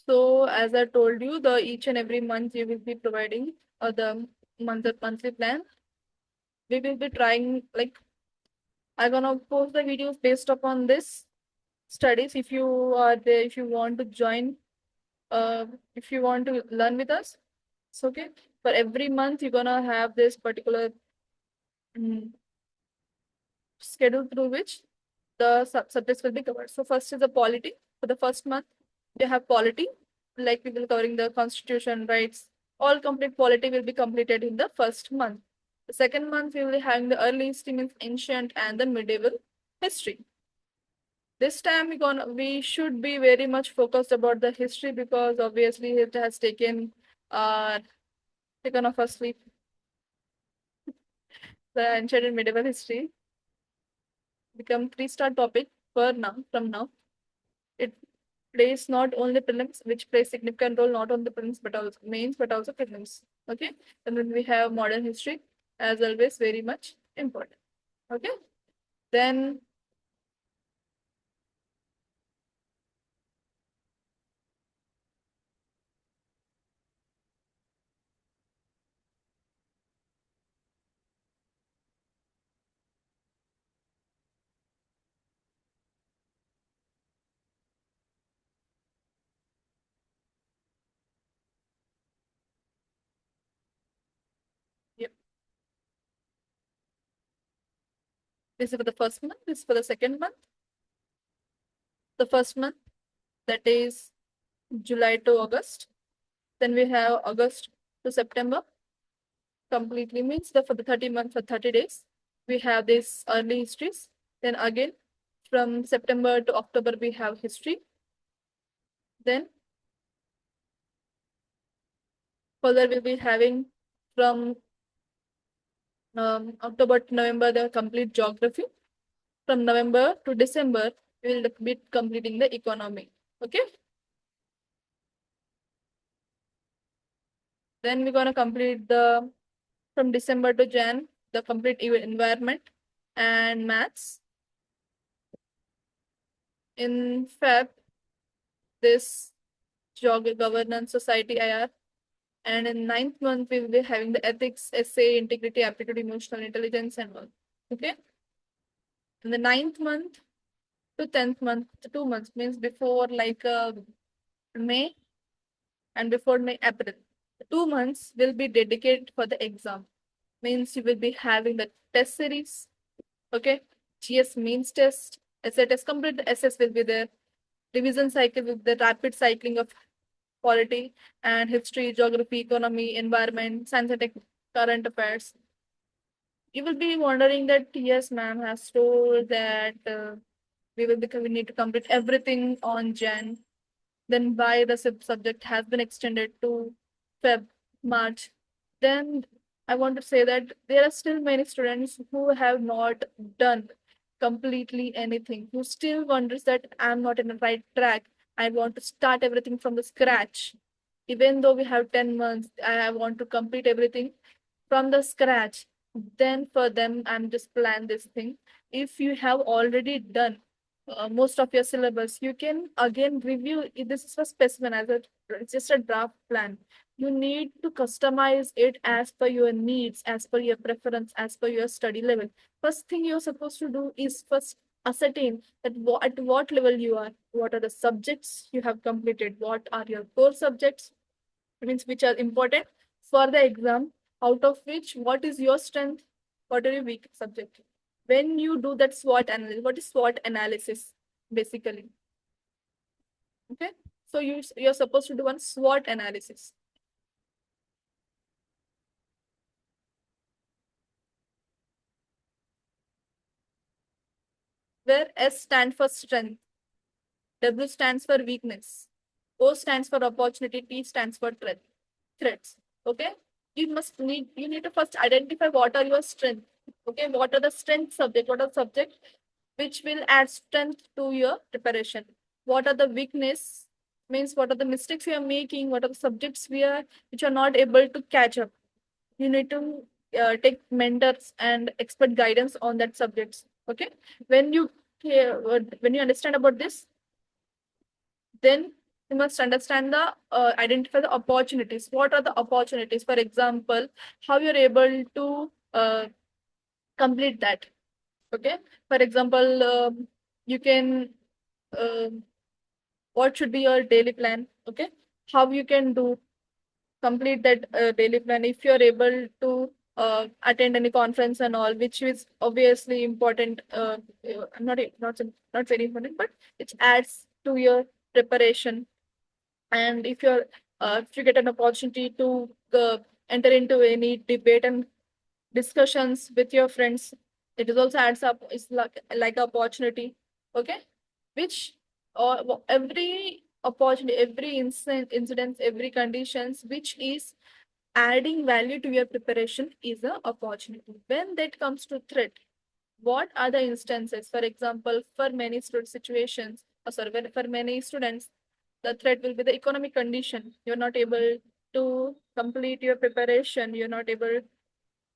So as I told you, the each and every month you will be providing the monthly plan. We will be trying, like, I'm gonna post the videos based upon this studies. If you are there, if you want to join, if you want to learn with us, it's okay. For every month, you're gonna have this particular schedule through which the subjects will be covered. So first is the polity. For the first month, you have polity, like we will be covering the constitution, rights. All complete polity will be completed in the first month. The second month, we will be having the early history, means ancient and the medieval history. This time we should be very much focused about the history, because obviously it has taken off our sleep. The ancient and medieval history become 3-star topic for now. From now, it plays not only prelims, which plays significant role not only prelims but also mains, but also prelims. Okay. And then we have modern history, as always, very much important. Okay. Then yep, this is for the first month, this is for the second month. The first month, that is July to August. Then we have August to September. Completely means the for the 30 months for 30 days. We have this early histories. Then again, from September to October, we have history. Then further we'll be having from October to November the complete geography. From November to December, we will be completing the economy. Okay. Then we're gonna complete the from December to Jan the complete environment and maths. In Feb, this governance society IR. And in ninth month, we will be having the ethics, essay, integrity, aptitude, emotional intelligence, and all. Okay. In the ninth month to 10th month, 2 months means before like May and before May, April. 2 months will be dedicated for the exam. Means you will be having the test series. Okay. GS means test, essay test, complete the SS will be there. Revision cycle with the rapid cycling of polity and history, geography, economy, environment, science and tech, current affairs. You will be wondering that yes, ma'am has told that we need to complete everything on Jan. Then why the subject has been extended to Feb, March. Then I want to say that there are still many students who have not done completely anything, who still wonders that I'm not in the right track. I want to start everything from the scratch. Even though we have 10 months, I want to complete everything from the scratch. Then for them, I'm just plan this thing. If you have already done most of your syllabus, you can again review. This is for specimen as a it's just a draft plan. You need to customize it as per your needs, as per your preference, as per your study level. First thing you're supposed to do is first ascertain that at what level you are, what are the subjects you have completed, what are your core subjects, means which are important for the exam, out of which what is your strength, what are your weak subject. When you do that SWOT analysis, what is SWOT analysis basically? Okay, so you're supposed to do one SWOT analysis. Where S stands for strength, W stands for weakness, O stands for opportunity, T stands for threats. Okay, you need to first identify what are your strengths. Okay, what are the strength subject, what are subject which will add strength to your preparation. What are the weakness, means what are the mistakes we are making, what are the subjects we are which are not able to catch up. You need to take mentors and expert guidance on that subjects. Okay, when you when you understand about this, then you must understand the identify the opportunities. What are the opportunities? For example, how you're able to complete that. Okay, for example, you can what should be your daily plan. Okay, how you can do complete that daily plan if you're able to attend any conference and all, which is obviously important. Not very important, but it adds to your preparation. And if you get an opportunity to enter into any debate and discussions with your friends, it is also adds up. It's like opportunity. Okay, which or every opportunity, every incident, every conditions which is adding value to your preparation is a opportunity. When that comes to threat, what are the instances? For example, for many situations, or sorry, for many students, The threat will be the economic condition. You're not able to complete your preparation. You're not able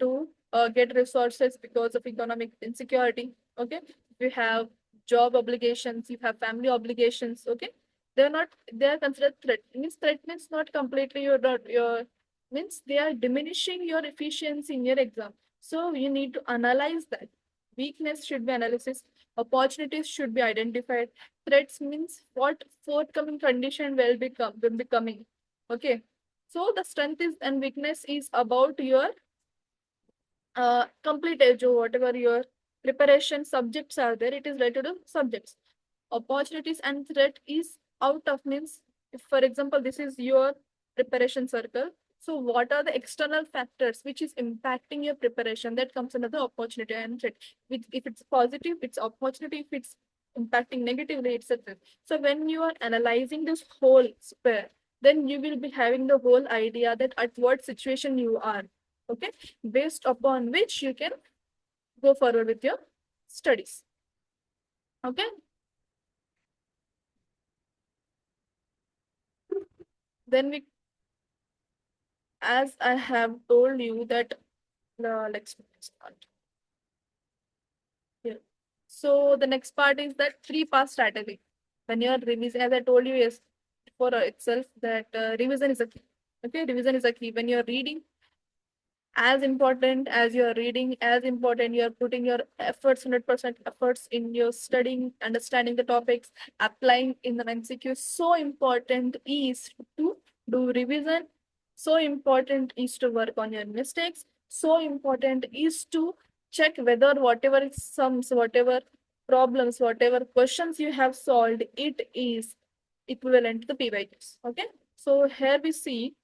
to get resources because of economic insecurity. Okay, you have job obligations, you have family obligations. Okay, they are considered threat. Means threat means not completely your means they are diminishing your efficiency in your exam. So you need to analyze that. Weakness should be analysis. Opportunities should be identified. Threats means what forthcoming condition will be coming. Okay, so the strength is and weakness is about your complete edge or whatever your preparation subjects are there, it is related to subjects. Opportunities and threat is out of means, if for example, this is your preparation circle. So what are the external factors which is impacting your preparation? That comes under the opportunity and threat. Which, if it's positive, it's opportunity. If it's impacting negatively, it's a threat. So when you are analyzing this whole sphere, then you will be having the whole idea that at what situation you are. Okay, based upon which you can go forward with your studies. Okay, then we, as I have told you that let's start here. So the next part is that 3-part strategy. When you're revising, as I told you, yes, for itself that revision is a key. Okay, revision is a key. When you're reading, as important as you're reading, as important you're putting your efforts, 100% efforts in your studying, understanding the topics, applying in the MCQ. So important is to do revision. So important is to work on your mistakes. So important is to check whether whatever sums, whatever problems, whatever questions you have solved, it is equivalent to the PYQs. Okay, so here we see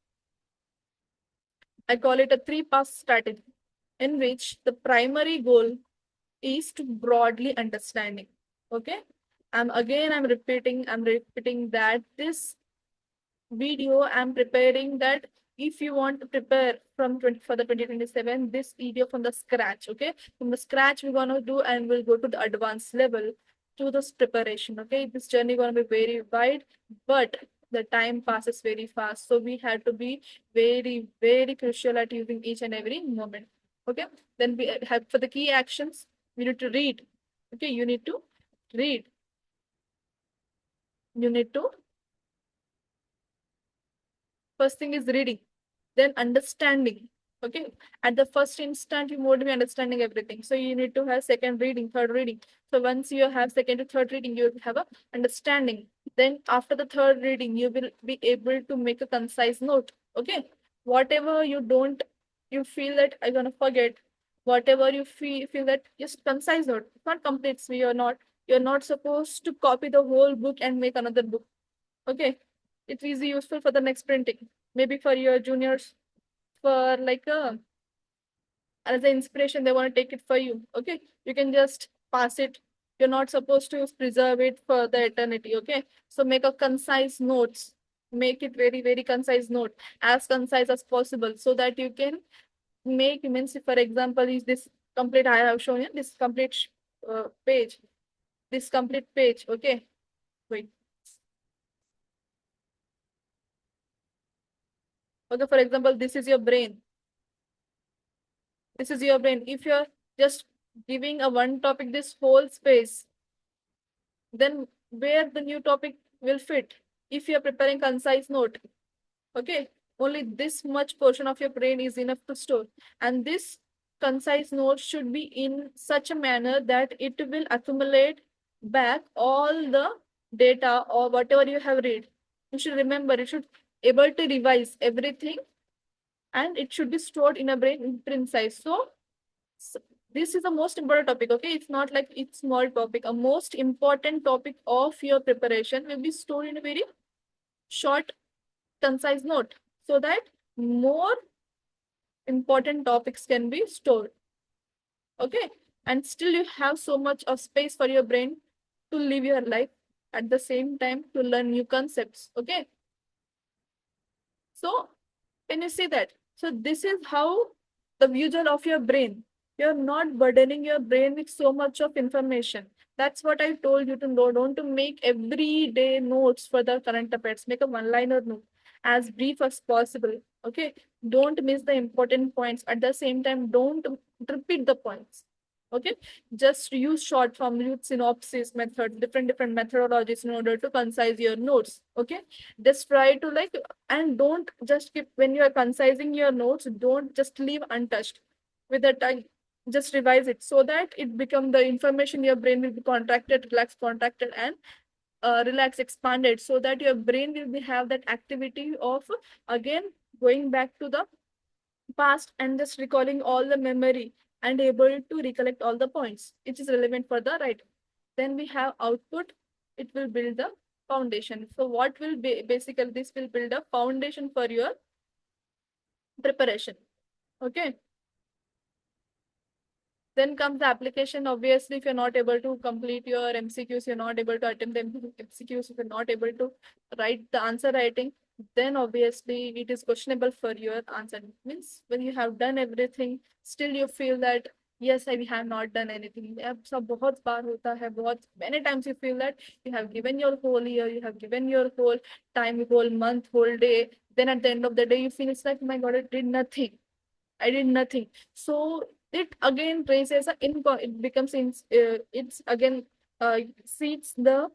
I call it a 3-pass strategy, in which the primary goal is to broadly understanding. Okay. I'm repeating that this video I'm preparing that if you want to prepare from for the 2027, this video from the scratch. Okay. From the scratch we're gonna do and we'll go to the advanced level to this preparation. Okay. This journey gonna be very wide, but the time passes very fast. So we have to be very, very crucial at using each and every moment. Okay. Then we have for the key actions, we need to read. Okay. You need to read. You need to, first thing is reading, then understanding. Okay. At the first instant, you won't be understanding everything. So you need to have second reading, third reading. So once you have second to third reading, you have a understanding. Then after the third reading, you will be able to make a concise note. Okay. Whatever you feel that I'm gonna forget, whatever you feel that just concise note. It's not complete. So you're not supposed to copy the whole book and make another book. Okay. It's easy useful for the next printing. Maybe for your juniors, for like as an inspiration, they want to take it for you. Okay. You can just pass it. You're not supposed to preserve it for the eternity. Okay. So make a concise notes. Make it very, very concise note, as concise as possible, so that you can make means, for example, is this complete I have shown you this complete page. This complete page. Okay. Wait. Okay, for example, this is your brain. This is your brain. If you're just giving a one topic this whole space, then where the new topic will fit? If you're preparing concise note, okay, only this much portion of your brain is enough to store. And this concise note should be in such a manner that it will accumulate back all the data or whatever you have read. You should remember, you should able to revise everything, and it should be stored in a brain in print size. So this is the most important topic. Okay, it's not like it's small topic. A most important topic of your preparation will be stored in a very short, concise note, so that more important topics can be stored. Okay, and still you have so much of space for your brain to live your life, at the same time to learn new concepts. Okay, so can you see that? So this is how the visual of your brain. You're not burdening your brain with so much of information. That's what I told you to know. Don't to make everyday notes for the current affairs. Make a one-liner note as brief as possible. Okay. Don't miss the important points. At the same time, don't repeat the points. Okay. Just use short form, use synopsis method, different methodologies in order to concise your notes. Okay. Just try to like, and don't just keep when you are concising your notes, don't just leave untouched. With the time, just revise it so that it become the information your brain will be contracted, relaxed, contracted, and relax, expanded, so that your brain will be have that activity of again going back to the past and just recalling all the memory and able to recollect all the points which is relevant for the writing. Then we have output. It will build the foundation. So what will be basically this will build a foundation for your preparation. Okay. Then comes the application. Obviously, if you're not able to complete your MCQs, you're not able to attempt the MCQs, if you're not able to write the answer writing, then obviously it is questionable for your answer. Means when you have done everything, still you feel that yes, I have not done anything. अब सब बहुत बार होता है, बहुत many times you feel that you have given your whole year, you have given your whole time, whole month, whole day. Then at the end of the day, you feel it's like, oh my God, I did nothing. I did nothing. So it again raises a it becomes it's again seeds the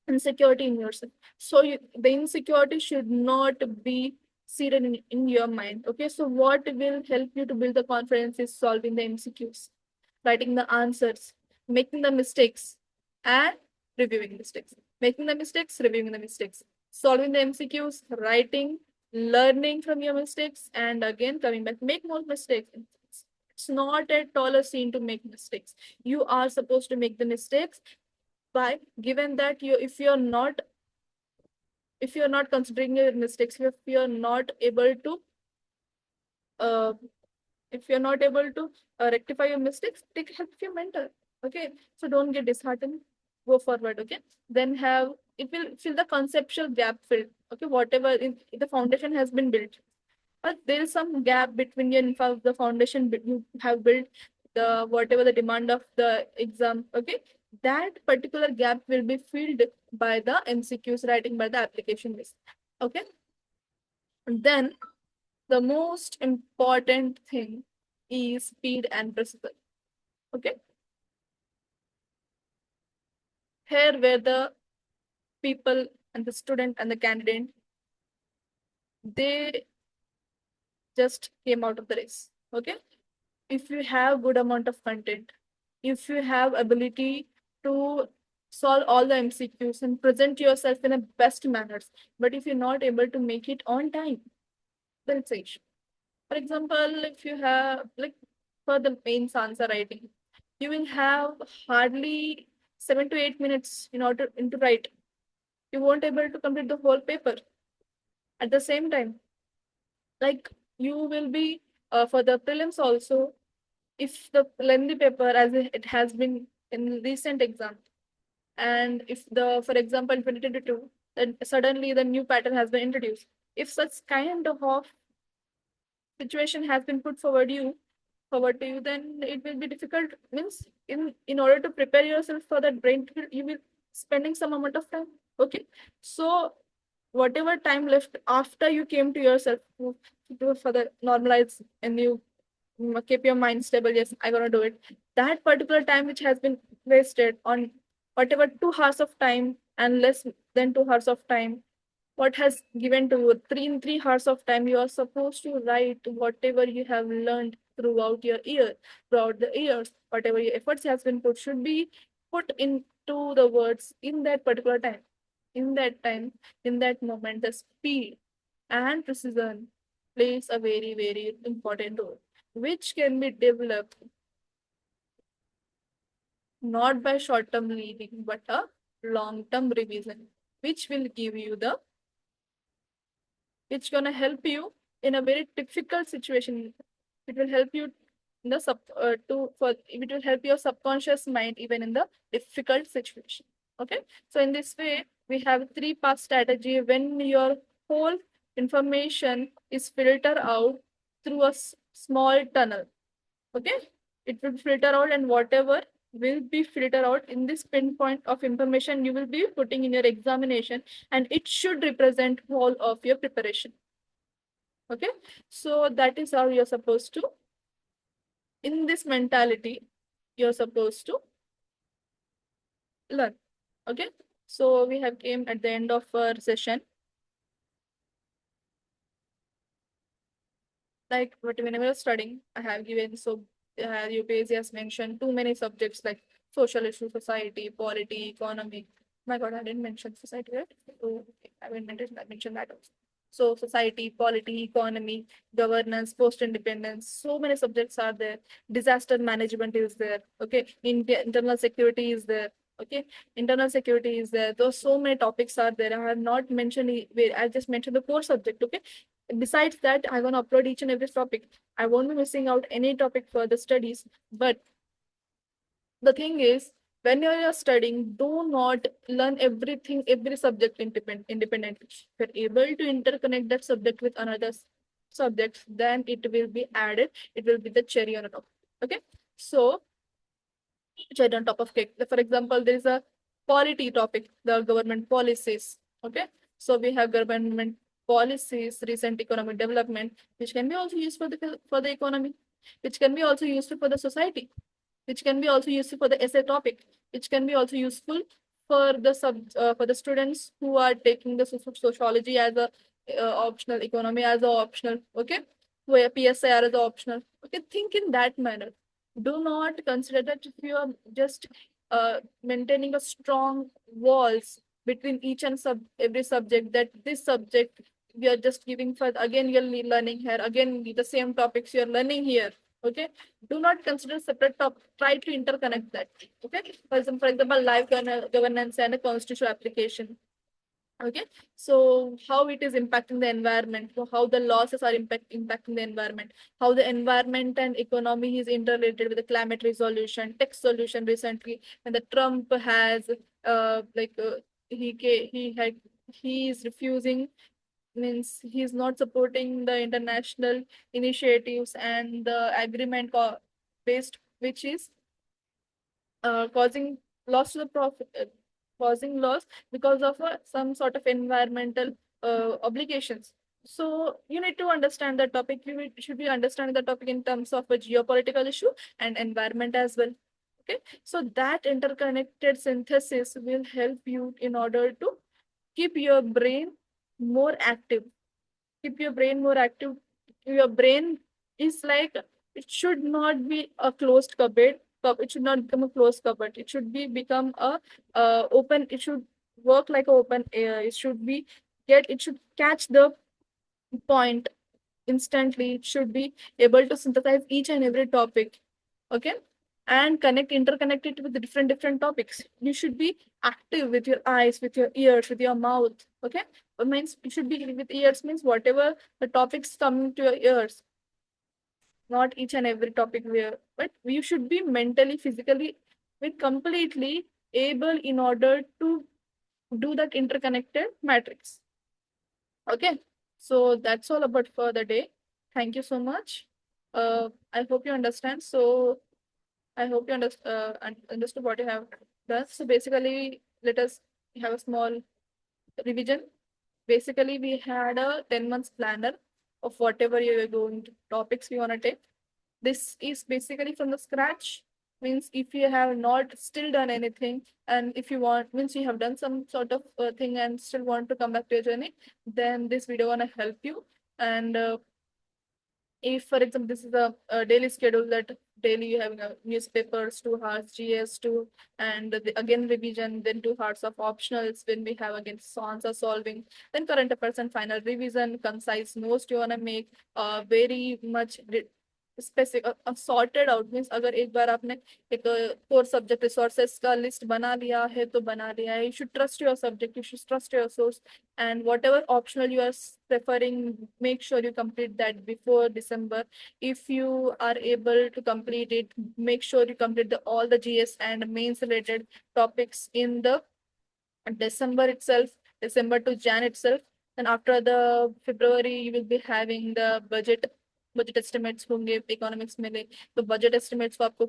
insecurity in yourself. So the insecurity should not be seated in your mind. Okay, so what will help you to build the confidence is solving the MCQs, writing the answers, making the mistakes, and reviewing mistakes. Making the mistakes, reviewing the mistakes, solving the MCQs, writing, learning from your mistakes, and again coming back, make more mistakes. It's not at all a sin to make mistakes. You are supposed to make the mistakes by given that if you're not considering your mistakes, if you're not able to uh, if you're not able to rectify your mistakes, take help of your mentor. Okay, so don't get disheartened, go forward. Okay, then have it will fill the conceptual gap filled. Okay, whatever the foundation has been built, but there is some gap between your the foundation you have built, the whatever the demand of the exam. Okay, that particular gap will be filled by the MCQs writing by the application list. Okay, then the most important thing is speed and precision. Okay. Here where the people and the student and the candidate, they just came out of the race. Okay. If you have good amount of content, if you have ability to solve all the MCQs and present yourself in a best manners, but if you're not able to make it on time, then it's an issue. For example, if you have like for the mains answer writing, you will have hardly 7 to 8 minutes in order to write. You won't able to complete the whole paper. At the same time, like you will be for the prelims also, if the lengthy paper as it has been in recent exam, and if the for example 2022, then suddenly the new pattern has been introduced. If such kind of situation has been put forward to you, then it will be difficult. Means in order to prepare yourself for that brain, you will spending some amount of time. Okay, so whatever time left after you came to yourself for the normalize and you keep your mind stable. Yes, I'm gonna do it. That particular time which has been wasted on whatever 2 hours of time and less than 2 hours of time, what has given to you 3 hours of time, you are supposed to write whatever you have learned throughout the years, whatever your efforts has been put should be put into the words in that particular time. In that time, in that moment, the speed and precision plays a very important role, which can be developed not by short-term reading but a long-term revision, which will give you the it's gonna help you in a very difficult situation. It will help you in the it will help your subconscious mind even in the difficult situation. Okay, so in this way we have three-part strategy when your whole information is filtered out through a small tunnel. Okay, It will filter out, and whatever will be filtered out in this pinpoint of information you will be putting in your examination, and it should represent whole of your preparation. Okay, so that is how you're supposed to, in this mentality, you're supposed to learn. Okay, so we have came at the end of our session. Like, but whenever you're studying, I have given, so UPSC has mentioned too many subjects like social issue, society, polity, economy. My God, I didn't mention society, right? So I haven't mentioned that also. So society, polity, economy, governance, post-independence, so many subjects are there. Disaster management is there. Okay, internal security is there. Okay, internal security is there. Those so many topics are there. I have not mentioned. I just mentioned the core subject. Okay, besides that, I'm going to upload each and every topic. I won't be missing out any topic for the studies. But the thing is, when you're studying, do not learn everything, every subject independently. If you're able to interconnect that subject with another subject, then it will be added. It will be the cherry on top. Okay, so cherry on top of cake. For example, there is a polity topic, the government policies. Okay, so we have government policies, recent economic development, which can be also used for the economy, which can be also useful for the society, which can be also useful for the essay topic, which can be also useful for the students who are taking the sociology as a optional, economy as a optional. Okay, where PSIR as a optional. Okay, think in that manner. Do not consider that if you are just maintaining a strong walls between each and every subject, that this subject we are just giving for, again you're learning here, again the same topics you're learning here. Okay, do not consider separate top, try to interconnect that. Okay, for example, live governance and a constitutional application. Okay, so how it is impacting the environment, so how the losses are impacting the environment, how the environment and economy is interrelated with the climate resolution, tech solution recently, and the Trump has he had he is refusing, means he's not supporting the international initiatives and the agreement based, which is causing loss to the profit, causing loss because of some sort of environmental obligations. So you need to understand the topic. Should be understanding the topic in terms of a geopolitical issue and environment as well. Okay, so that interconnected synthesis will help you in order to keep your brain more active. Keep your brain more active. Your brain is like, it should not be a closed cupboard. It should not become a closed cupboard. It should be become a open. It should work like an open air. It should be get. It should catch the point instantly. It should be able to synthesize each and every topic. Okay, and interconnect it with the different topics. You should be active with your eyes, with your ears, with your mouth. Okay, it means you should be with ears, means whatever the topics coming to your ears, not each and every topic where, but you should be mentally, physically, with completely able in order to do that interconnected matrix. Okay, so that's all about for the day. Thank you so much. I hope you understand. So I hope you understood what you have done. So basically, let us have a small revision. Basically, we had a 10 months planner of whatever you are going to topics we want to take. This is basically from the scratch. Means if you have not still done anything, and if you want, means you have done some sort of thing and still want to come back to your journey, then this video gonna help you. And if, for example, this is a daily schedule, that daily you have newspapers, 2 hours, GS 2, and again revision, then 2 hours of optionals when we have again answer solving, then current affairs and final revision, concise notes you wanna make, very much specific, sorted out, means अगर एक बार आपने एक core subject resources का list बना लिया है तो बना लिया है. You should trust your subject, you should trust your source, and whatever optional you are preferring, make sure you complete that before December. If you are able to complete it, make sure you complete all the GS and mains related topics in the December itself, December to Jan itself. And after the February, you will be having the budget budget estimates होंगे economics में तो budget estimates को आपको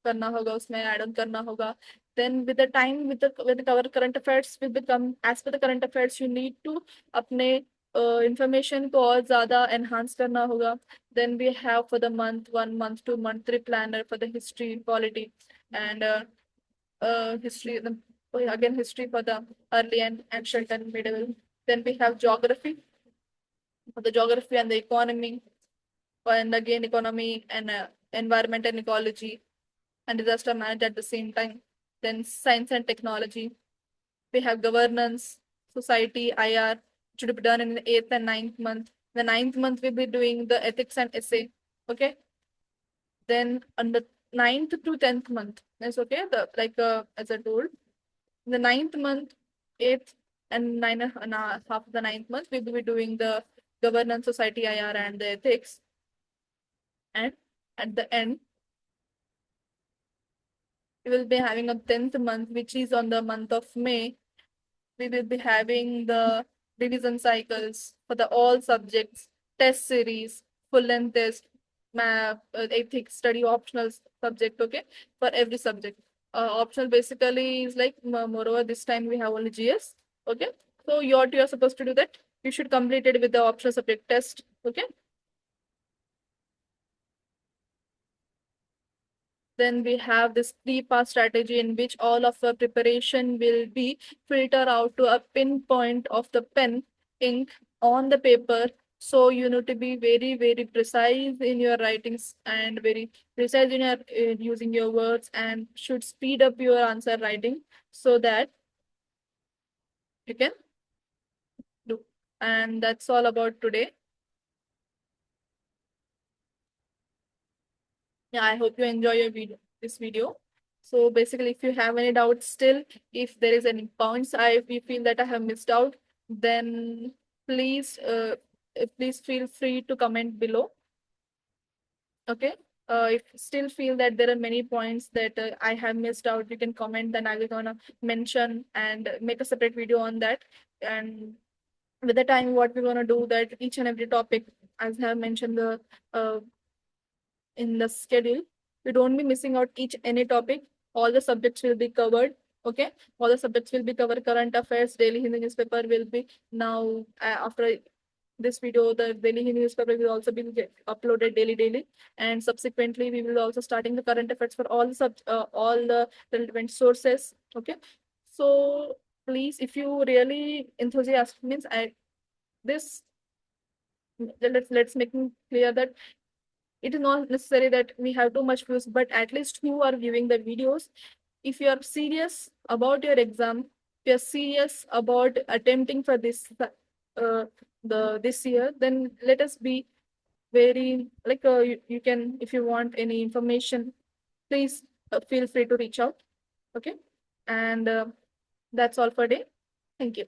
करना होगा, उसमें add on करना होगा. Then with the time, with our current affairs will become as per the current affairs, you need to अपने information को और ज़्यादा enhance करना होगा. Then we have for the month 1 month 2 month 3 planner for the history, polity, and history. Again history for the early and ancient and medieval. Then we have geography for the geography and the economy, and again economy and environment and ecology and disaster management at the same time. Then science and technology. We have governance, society, IR, which should be done in the 8th and 9th month. The 9th month we'll be doing the ethics and essay. Okay. Then on the 9th to 10th month, that's okay. The as I told, the 9th month, 8th and 9.5 of the 9th month, we will be doing the governance, society, IR, and the ethics. And at the end, we will be having a 10th month, which is on the month of May. We will be having the revision cycles for the all subjects, test series, full length test, math, ethics, study optional subject, okay, for every subject. Optional basically is like, moreover, this time we have only GS, okay. So you're supposed to do that. You should complete it with the optional subject test, okay. Then we have this 3-part strategy in which all of the preparation will be filtered out to a pinpoint of the pen ink on the paper. So you need to be very, very precise in your writings and very precise in your using your words, and should speed up your answer writing so that you can do. And that's all about today. Yeah, I hope you enjoy this video. So basically, if you have any doubts still, if there is any points if you feel that I have missed out, then please please feel free to comment below. Okay. If still feel that there are many points that I have missed out, you can comment, then I will gonna mention and make a separate video on that. And with the time, what we're gonna do that each and every topic, as I have mentioned uh, in the schedule, you don't be missing out each any topic. All the subjects will be covered. Okay, all the subjects will be covered. Current affairs, daily Hindi newspaper will be now after this video. The daily Hindi newspaper will also be uploaded daily, and subsequently we will also starting the current affairs for all the relevant sources. Okay, so please, if you really enthusiastic, means I this let's make it clear that it is not necessary that we have too much views, but at least who are viewing the videos. If you are serious about your exam, if you're serious about attempting for this year, then let us be very like you can, if you want any information, please feel free to reach out. Okay, and that's all for today. Thank you.